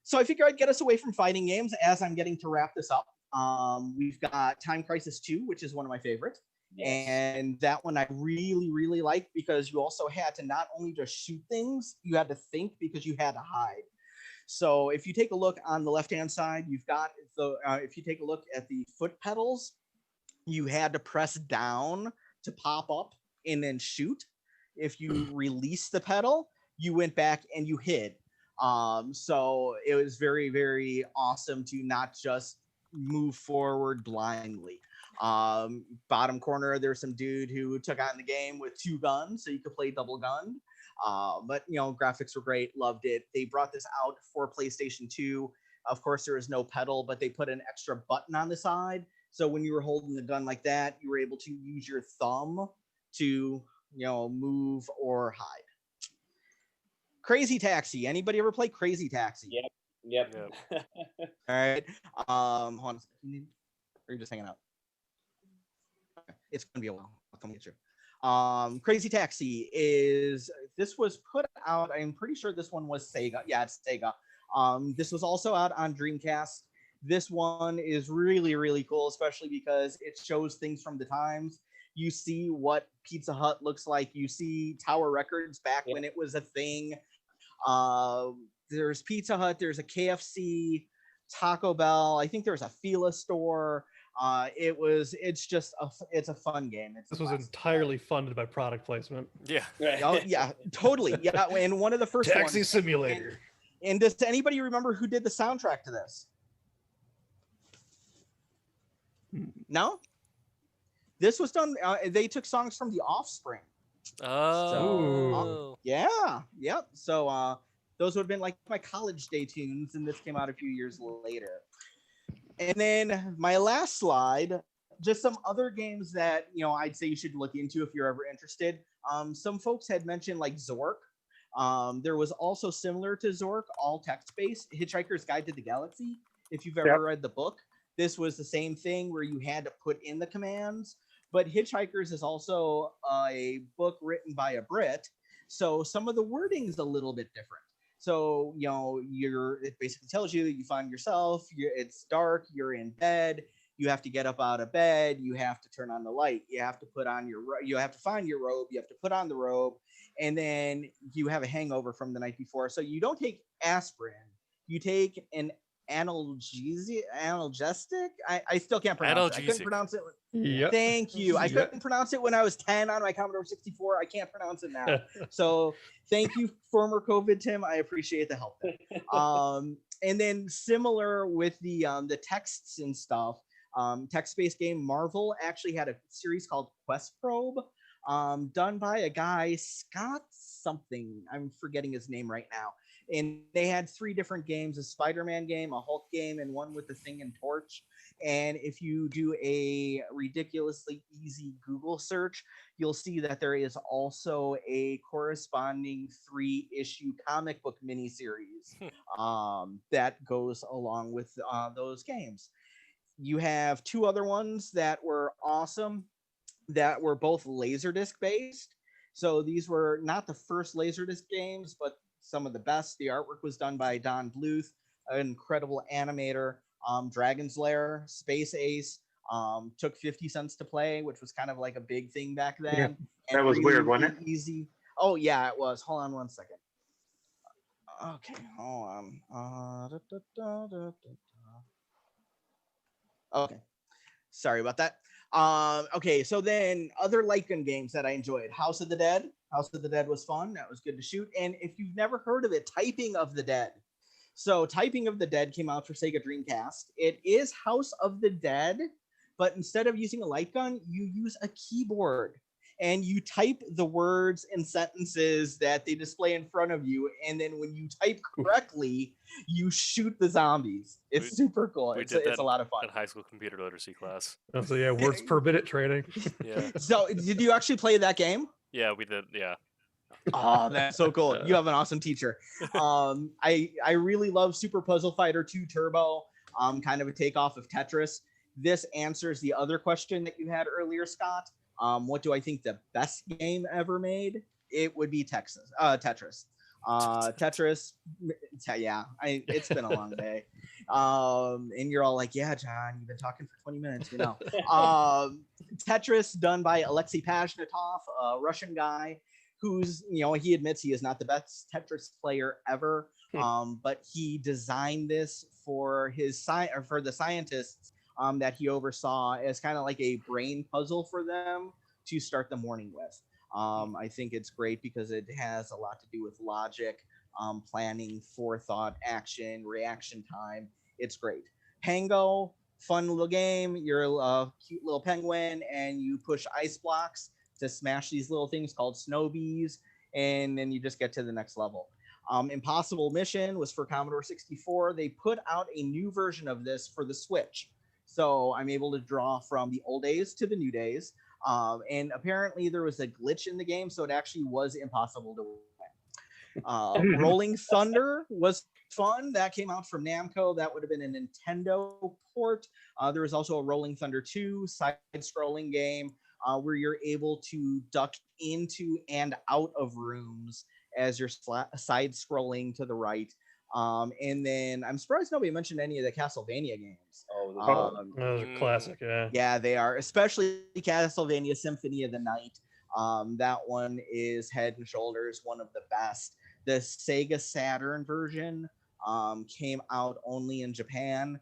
So I figured I'd get us away from fighting games as I'm getting to wrap this up. We've got Time Crisis 2, which is one of my favorites. Yes. And that one I really, really liked because you also had to not only just shoot things, you had to think because you had to hide. So if you take a look on the left-hand side, you've got the, if you take a look at the foot pedals, you had to press down to pop up and then shoot. If you release the pedal, you went back and you hid. So it was very, very awesome to not just move forward blindly. Bottom corner, there's some dude who took on the game with 2 guns, so you could play double gunned. But you know, graphics were great, loved it. They brought this out for PlayStation 2. Of course, there is no pedal, but they put an extra button on the side. So when you were holding the gun like that, you were able to use your thumb to, you know, move or hide. Crazy Taxi. Anybody ever play Crazy Taxi? Yep. All right. Hold on. Or you're just hanging out? It's gonna be a while. I'll come get you. Crazy Taxi this was put out. I'm pretty sure this one was Sega. Yeah, it's Sega. This was also out on Dreamcast. This one is really, really cool, especially because it shows things from the times. You see what Pizza Hut looks like. You see Tower Records back when it was a thing. There's Pizza Hut. There's a KFC, Taco Bell. I think there's a Fila store. It's a fun game. This was entirely funded by product placement. Yeah. Oh yeah, totally. Yeah, and one of the first Taxi ones. Simulator. And does anybody remember who did the soundtrack to this? No. This was done. They took songs from The Offspring. Oh. Yep. So those would have been like my college day tunes, and this came out a few years later. And then my last slide, just some other games that, you know, I'd say you should look into if you're ever interested. Some folks had mentioned like Zork. There was also similar to Zork, all text-based, Hitchhiker's Guide to the Galaxy. If you've ever read the book, this was the same thing where you had to put in the commands. But Hitchhikers is also a book written by a Brit, so some of the wording is a little bit different. So, you know, it basically tells you that you find yourself, it's dark, you're in bed, you have to get up out of bed, you have to turn on the light, you have to you have to find your robe, you have to put on the robe, and then you have a hangover from the night before. So you don't take aspirin, you take an analgesic. I still can't pronounce it. I couldn't pronounce it. Yep. Thank you. I couldn't pronounce it when I was 10 on my Commodore 64. I can't pronounce it now. So thank you, former COVID Tim. I appreciate the help. And then similar with the texts and stuff, text-based game, Marvel actually had a series called Quest Probe, done by a guy, Scott something. I'm forgetting his name right now. And they had 3 different games, a Spider-Man game, a Hulk game, and one with the Thing and Torch. And if you do a ridiculously easy Google search, you'll see that there is also a corresponding 3-issue comic book miniseries that goes along with those games. You have 2 other ones that were awesome that were both Laserdisc based. So these were not the first Laserdisc games, but some of the best. The artwork was done by Don Bluth, an incredible animator. Dragon's Lair, Space Ace, took 50 cents to play, which was kind of like a big thing back then. Yeah, that was really weird, wasn't it? Easy. Oh yeah, it was. Hold on one second. Okay, hold on. Okay, sorry about that. Okay, so then other light gun games that I enjoyed. House of the Dead. House of the Dead was fun. That was good to shoot. And if you've never heard of it, Typing of the Dead. So Typing of the Dead came out for Sega Dreamcast. It is House of the Dead, but instead of using a light gun, you use a keyboard and you type the words and sentences that they display in front of you. And then when you type correctly, you shoot the zombies. It's super cool. It's a lot of fun. In high school computer literacy class. Oh, so yeah, words per minute training. Yeah. So did you actually play that game? Yeah, we did. Yeah. Oh, that's so cool. You have an awesome teacher. I really love Super Puzzle Fighter 2 Turbo, kind of a takeoff of Tetris. This answers the other question that you had earlier, Scott. What do I think the best game ever made? It would be Tetris. Tetris, yeah, it's been a long day. And you're all like, yeah, John, you've been talking for 20 minutes, you know. Tetris, done by Alexei Pajnatov, a Russian guy who's, you know, he admits he is not the best Tetris player ever, but he designed this for for the scientists that he oversaw as kind of like a brain puzzle for them to start the morning with. I think it's great because it has a lot to do with logic, planning, forethought, action, reaction time. It's great. Pango, fun little game. You're a cute little penguin and you push ice blocks to smash these little things called snow bees, and then you just get to the next level. Impossible Mission was for Commodore 64. They put out a new version of this for the Switch. So I'm able to draw from the old days to the new days. And apparently there was a glitch in the game, so it actually was impossible to win. Rolling Thunder was fun. That came out from Namco. That would have been a Nintendo port. There was also a Rolling Thunder 2 side-scrolling game where you're able to duck into and out of rooms as you're side-scrolling to the right. And then I'm surprised nobody mentioned any of the Castlevania games. Those are classic, yeah. Yeah, they are, especially Castlevania Symphony of the Night. That one is head and shoulders one of the best. The Sega Saturn version came out only in Japan.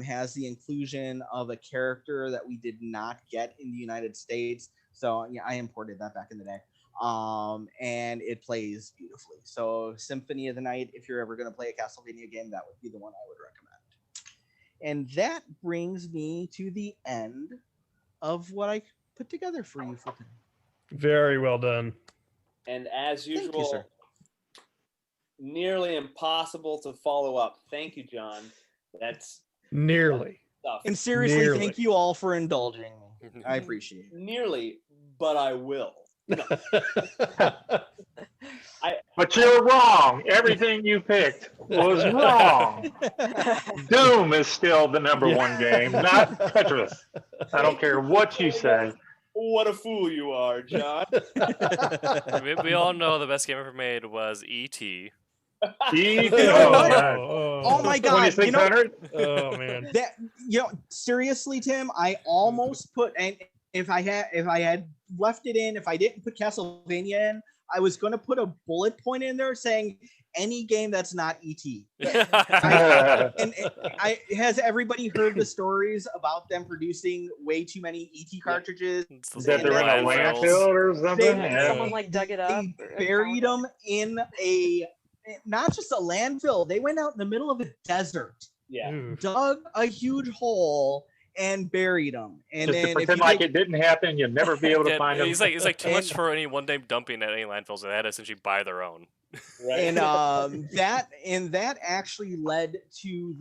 Has the inclusion of a character that we did not get in the United States. So yeah, I imported that back in the day. And it plays beautifully. So Symphony of the Night, if you're ever going to play a Castlevania game, that would be the one I would recommend. And that brings me to the end of what I put together for you for today. Very well done. And as usual, sir. Nearly impossible to follow up. Thank you, John. That's Nearly. tough. And seriously, Nearly. thank you all for indulging me. I appreciate it. Nearly, but I will. No. But you're wrong. Everything you picked was wrong. Doom is still the number one game, not Tetris. I don't care what you say. What a fool you are, John. We all know the best game ever made was E.T. Oh my God! 2600. Oh man. That seriously, Tim, I almost put, and if I had left it in, if I didn't put Castlevania in, I was going to put a bullet point in there saying any game that's not ET. Has everybody heard the stories about them producing way too many ET cartridges? That they're in a landfill or something? Someone like dug it up. They buried them in not just a landfill. They went out in the middle of a desert, dug a huge hole, and buried them. And just then to pretend like it didn't happen, you'll never be able to find them. It's like too much for any one day dumping at any landfills. They had to essentially buy their own. Right. And that actually led to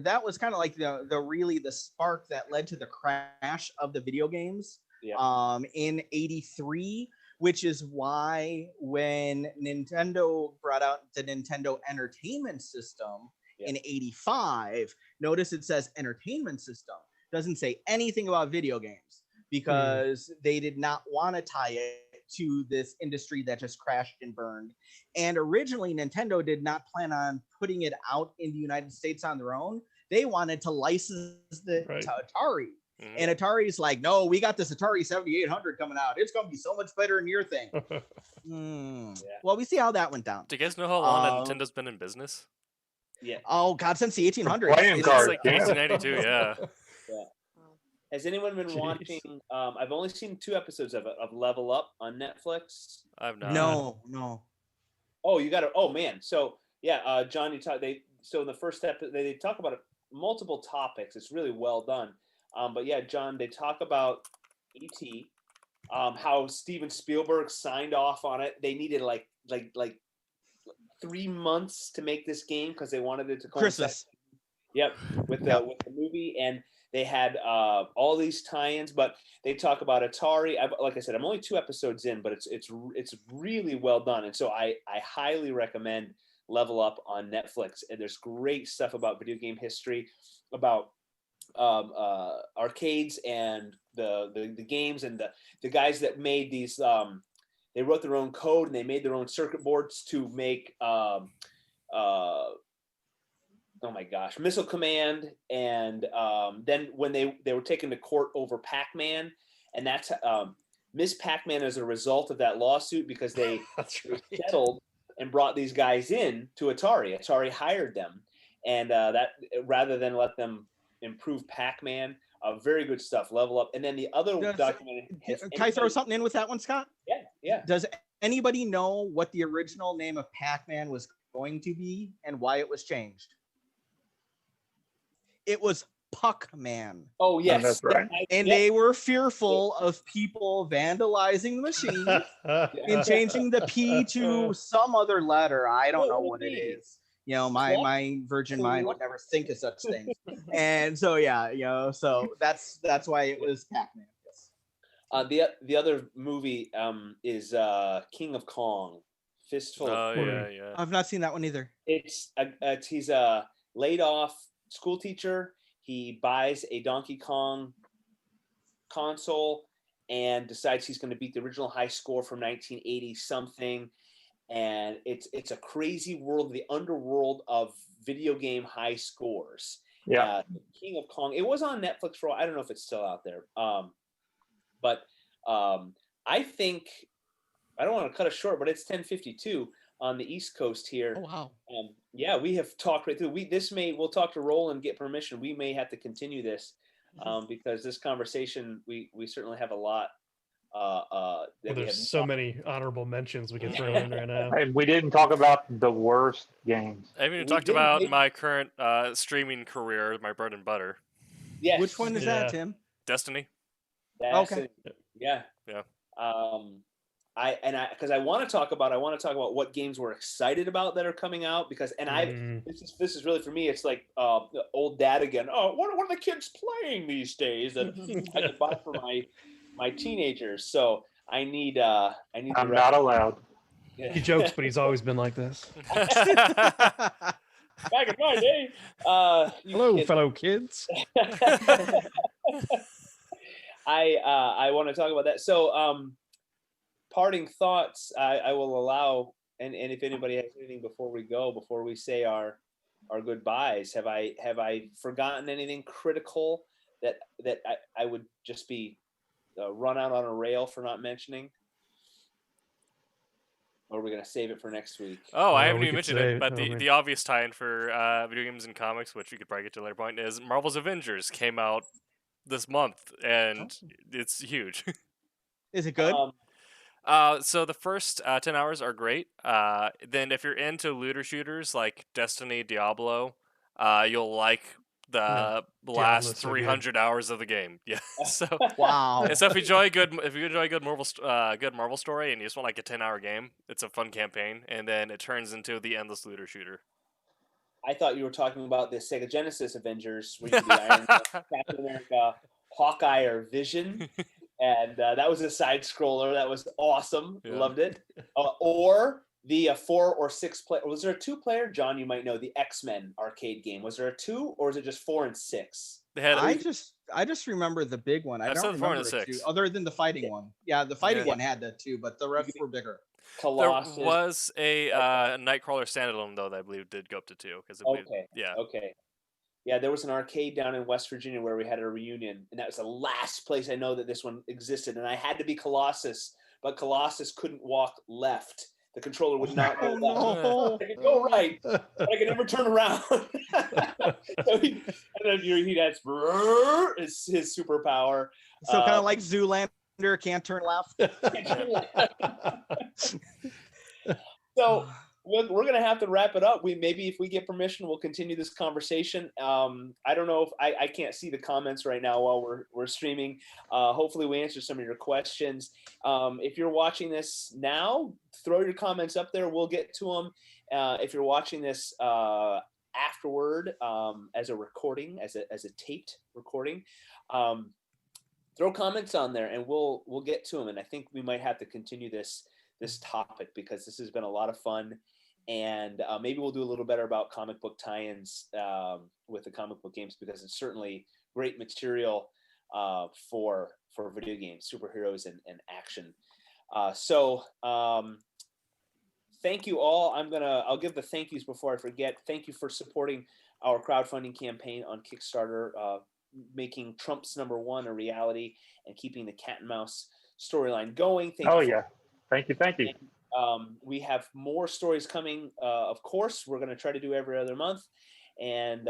that was kind of like the spark that led to the crash of the video games in '83, which is why when Nintendo brought out the Nintendo Entertainment System in '85, notice it says Entertainment System. Doesn't say anything about video games because they did not want to tie it to this industry that just crashed and burned. And originally Nintendo did not plan on putting it out in the United States on their own. They wanted to license to Atari. And Atari's like, no, we got this Atari 7800 coming out. It's going to be so much better than your thing. Well, we see how that went down. Do you guys know how long Nintendo's been in business? Yeah. Oh God, since the 1800s. Playing It's cards. like 1992, yeah. Has anyone been watching? I've only seen 2 episodes of Level Up on Netflix. I've not. No. Oh, you got to. Oh man. So yeah, John, so in the first step, they talk about multiple topics. It's really well done. But yeah, John, they talk about E.T., how Steven Spielberg signed off on it. They needed like 3 months to make this game because they wanted it to coincide. Christmas. Yep, with the movie, and they had all these tie-ins. But they talk about Atari. Like I said, I'm only 2 episodes in, but it's really well done, and so I highly recommend Level Up on Netflix. And there's great stuff about video game history, about arcades and the games, and the guys that made these. They wrote their own code and they made their own circuit boards to make oh my gosh, Missile Command, and then when they were taken to court over Pac-Man, and that's Miss Pac-Man as a result of that lawsuit, because they settled and brought these guys in to Atari. Atari hired them, and that rather than let them improve Pac-Man, very good stuff. Level Up, and then the other documentary. Can I throw something in with that one, Scott? Yeah. Does anybody know what the original name of Pac-Man was going to be and why it was changed? It was Puck-Man. Oh, yes. That's right. And they were fearful of people vandalizing the machine and changing the P to some other letter. I don't know what it is. You know, my virgin mind would never think of such things. And so, yeah, you know, so that's why it was Pac-Man. The other movie is King of Kong, Fistful of Fury. Yeah. I've not seen that one either. He's a laid off school teacher. He buys a Donkey Kong console and decides he's going to beat the original high score from 1980 something. And it's a crazy world, the underworld of video game high scores. Yeah. King of Kong. It was on Netflix for a while. I don't know if it's still out there. But I think, I don't want to cut it short, but it's 10:52 on the East Coast here. Oh, wow. Yeah, we have talked right through. We'll talk to Roland, get permission. We may have to continue this because this conversation, we certainly have a lot. There's so many honorable mentions we can throw in right now. And we didn't talk about the worst games. I haven't even talked about my current streaming career, my bread and butter. Yes. Which one is that, Tim? Destiny. Okay. Yeah. Because I want to talk about what games we're excited about that are coming out, because this is really for me, it's like old dad again. Oh, what are the kids playing these days that I can buy for my teenagers? So I need I'm not allowed. Yeah. He jokes, but he's always been like this. Back in my day. Hello, fellow kids. I want to talk about that. So parting thoughts, I will allow, and if anybody has anything before we say our goodbyes, have I forgotten anything critical that I would just be run out on a rail for not mentioning? Or are we going to save it for next week? Oh, I haven't even mentioned it, but the obvious tie-in for video games and comics, which we could probably get to a later point, is Marvel's Avengers came out this month, and it's huge. Is it good? So the first 10 hours are great. Then if you're into looter shooters like Destiny, Diablo, you'll like the last 300 hours of the game. Yeah. So wow. So if you enjoy a good Marvel story and you just want like a 10-hour game, it's a fun campaign, and then it turns into the endless looter shooter. I thought you were talking about the Sega Genesis Avengers, where you could be Iron Man, Captain America, Hawkeye, or Vision. And that was a side scroller. That was awesome. Yeah. Loved it. Or the 4 or 6 player. Was there a 2-player? John, you might know the X-Men arcade game. Was there a 2, or is it just 4 and 6? I just remember the big one. I don't remember the 2, other than the fighting one. Yeah, the fighting one had the 2, but the rest were bigger. Colossus. There was a Nightcrawler standalone though that I believe did go up to 2. Okay. Yeah, there was an arcade down in West Virginia where we had a reunion, and that was the last place I know that this one existed. And I had to be Colossus, but Colossus couldn't walk left. The controller would not go left. No. I could go right, but I could never turn around. So he'd have his superpower. So kind of like Zoolander, can't turn left. So we're gonna have to wrap it up. Maybe if we get permission, we'll continue this conversation. I don't know if I can't see the comments right now while we're streaming. Hopefully we answer some of your questions. If you're watching this now, throw your comments up there. We'll get to them. If you're watching this afterward as a recording, as a taped recording, throw comments on there and we'll get to them. And I think we might have to continue this topic because this has been a lot of fun. And maybe we'll do a little better about comic book tie-ins with the comic book games, because it's certainly great material for video games, superheroes, and action. So thank you all. I'll give the thank yous before I forget. Thank you for supporting our crowdfunding campaign on Kickstarter, making Trump's #1 a reality and keeping the cat and mouse storyline going. Thank you. We have more stories coming. Of course, we're going to try to do every other month. And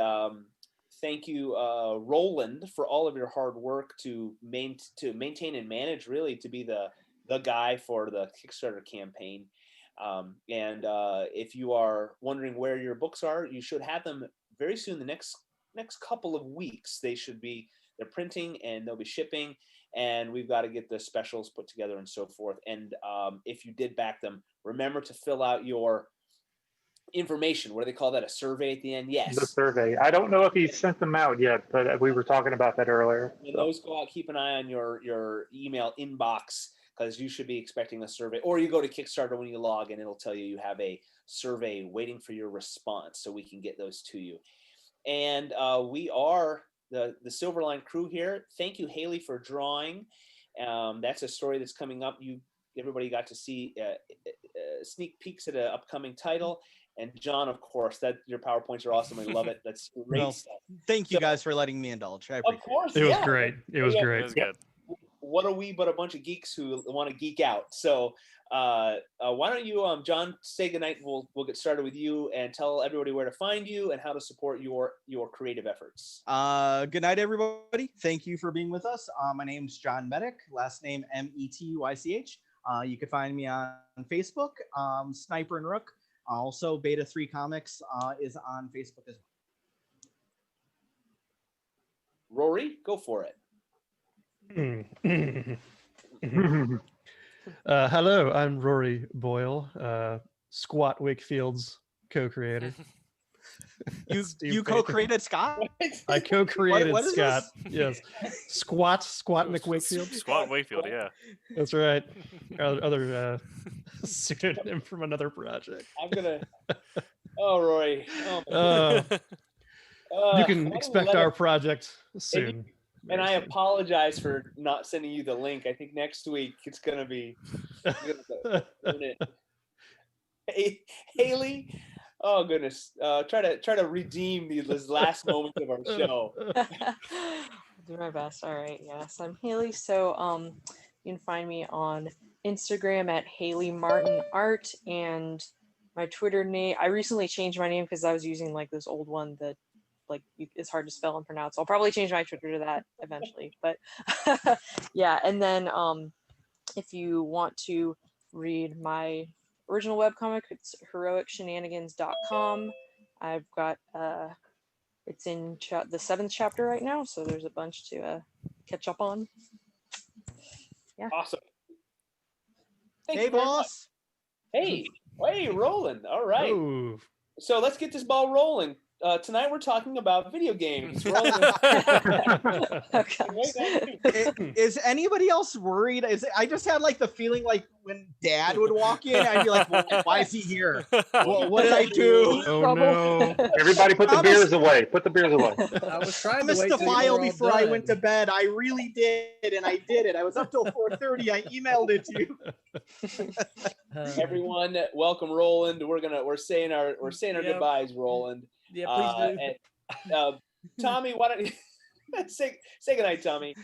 thank you, Roland, for all of your hard work to maintain and manage, really, to be the guy for the Kickstarter campaign. And if you are wondering where your books are, you should have them very soon. The next couple of weeks, they're printing and they'll be shipping. And we've got to get the specials put together and so forth. And if you did back them, remember to fill out your information. What do they call that? A survey at the end? Yes. The survey. I don't know if he sent them out yet, but we were talking about that earlier. When those go out, keep an eye on your email inbox, because you should be expecting a survey. Or you go to Kickstarter when you log in, it'll tell you you have a survey waiting for your response, so we can get those to you. And we are the Silverline crew here. Thank you, Haley, for drawing. That's a story that's coming up. Everybody got to see sneak peeks at an upcoming title. And John, of course, your PowerPoints are awesome. I love it. That's great stuff. Thank you guys for letting me indulge. I appreciate of course, It was great. It was great. It was good. What are we but a bunch of geeks who want to geek out? So why don't you, John, say goodnight. We'll get started with you and tell everybody where to find you and how to support your creative efforts. Good night, everybody. Thank you for being with us. My name's John Medic, last name Metych. You can find me on Facebook, Sniper and Rook. Also, Beta 3 Comics is on Facebook as well. Rory, go for it. Hello, I'm Rory Boyle, Squat Wakefield's co-creator. You co-created Scott? I co-created What is Scott. Yes, Squat McWakefield. Squat Wakefield, yeah. That's right. Other pseudonym from another project. I'm gonna. Oh, Rory. Oh, you can expect our project soon. And I apologize for not sending you the link. I think next week it's gonna be. Hey, Haley. Oh goodness. Try to redeem these last moments of our show. I'll do my best. All right. Yes, I'm Haley. So you can find me on Instagram at Haley Martin Art, and my Twitter name. I recently changed my name because I was using like this old one that it's hard to spell and pronounce. I'll probably change my Twitter to that eventually. But yeah, and then if you want to read my original webcomic, it's heroicshenanigans.com. I've got it's in the 7th chapter right now, so there's a bunch to catch up on. Yeah. Awesome. Hey, boss. Hey, Roland. All right. Ooh. So let's get this ball rolling. Tonight we're talking about video games. Is anybody else worried? I just had like the feeling like when Dad would walk in, I'd be like, well, why is he here? What did I do? Oh no! Everybody, put the beers away. Put the beers away. I was trying I to missed wait the till you file were all before I done. went to bed. I really did, and I did it. I was up till 4:30. I emailed it to you. Everyone, welcome Roland. We're saying our Yep. goodbyes, Roland. Yeah, please do. And, Tommy, why don't you say goodnight, Tommy?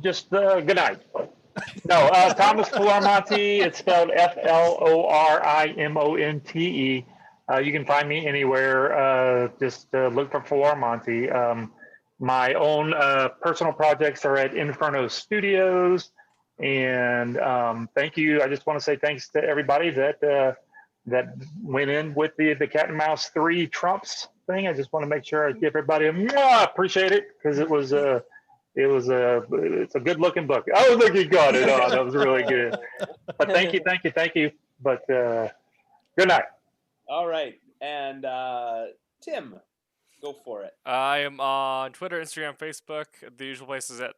Just good night. No, Thomas Flormonte. It's spelled Florimonte. You can find me anywhere. Just look for Flormonte. My own personal projects are at Inferno Studios, and thank you. I just want to say thanks to everybody that that went in with the Cat and Mouse 3 Trumps thing. I just want to make sure I give everybody a mwah, appreciate it, because it's a good looking book. Oh, look, you got it. Oh, that was really good. But thank you. But good night. All right. And Tim, go for it. I am on Twitter, Instagram, Facebook, the usual places at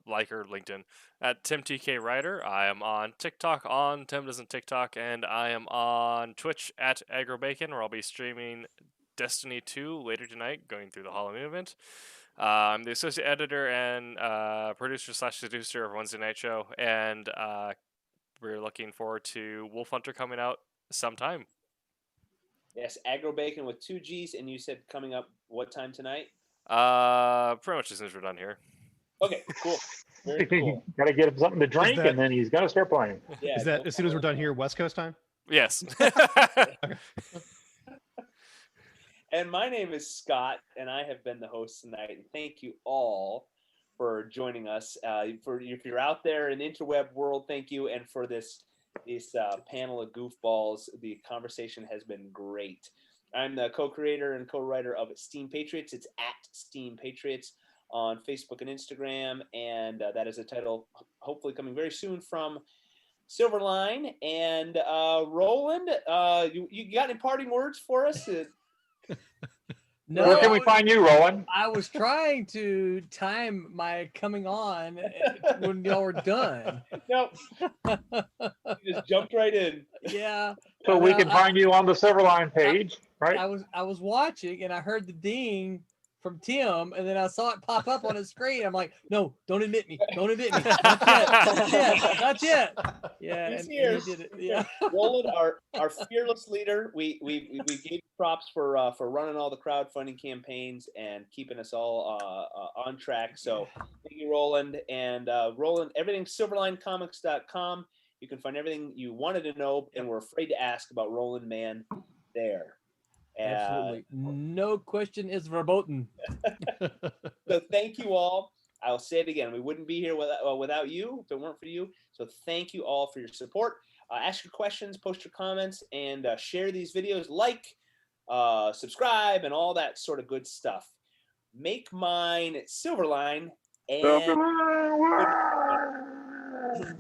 like or LinkedIn at TimTKWriter. I am on TikTok on Tim Doesn't TikTok, and I am on Twitch at AgroBacon, where I'll be streaming Destiny 2 later tonight, going through the Halloween event. I'm the associate editor and producer/seducer of Wednesday Night Show, and we're looking forward to Wolf Hunter coming out sometime. Yes, AgroBacon with 2 G's, and you said coming up what time tonight? Pretty much as soon as we're done here. Okay, cool. Very cool. Got to get him something to drink, and then he's got to start playing. Yeah, Is that as soon as we're done here, West Coast time? Yes. And my name is Scott, and I have been the host tonight. And thank you all for joining us. If you're out there in the interweb world, thank you. And for this panel of goofballs, the conversation has been great. I'm the co-creator and co-writer of Steam Patriots. It's at Steam Patriots on Facebook and Instagram, and that is a title hopefully coming very soon from Silverline. And Roland, you got any parting words for us? No, where can we find you, Roland? I was trying to time my coming on when y'all were done. Nope. You just jumped right in. Yeah. So we can find you on the Silverline page, right? I was watching and I heard the ding from Tim, and then I saw it pop up on his screen. I'm like, no, don't admit me. Don't admit me. Not yet. Not yet. Yeah, and he did it. Yeah. Roland, our fearless leader, we gave props for running all the crowdfunding campaigns and keeping us all on track. So thank you, Roland. And Roland, everything silverlinecomics.com. You can find everything you wanted to know and were afraid to ask about Roland Mann there. Absolutely. No question is verboten. So thank you all. I'll say it again. We wouldn't be here without you if it weren't for you. So thank you all for your support. Ask your questions, post your comments, and share these videos. Like, subscribe, and all that sort of good stuff. Make mine Silverline and...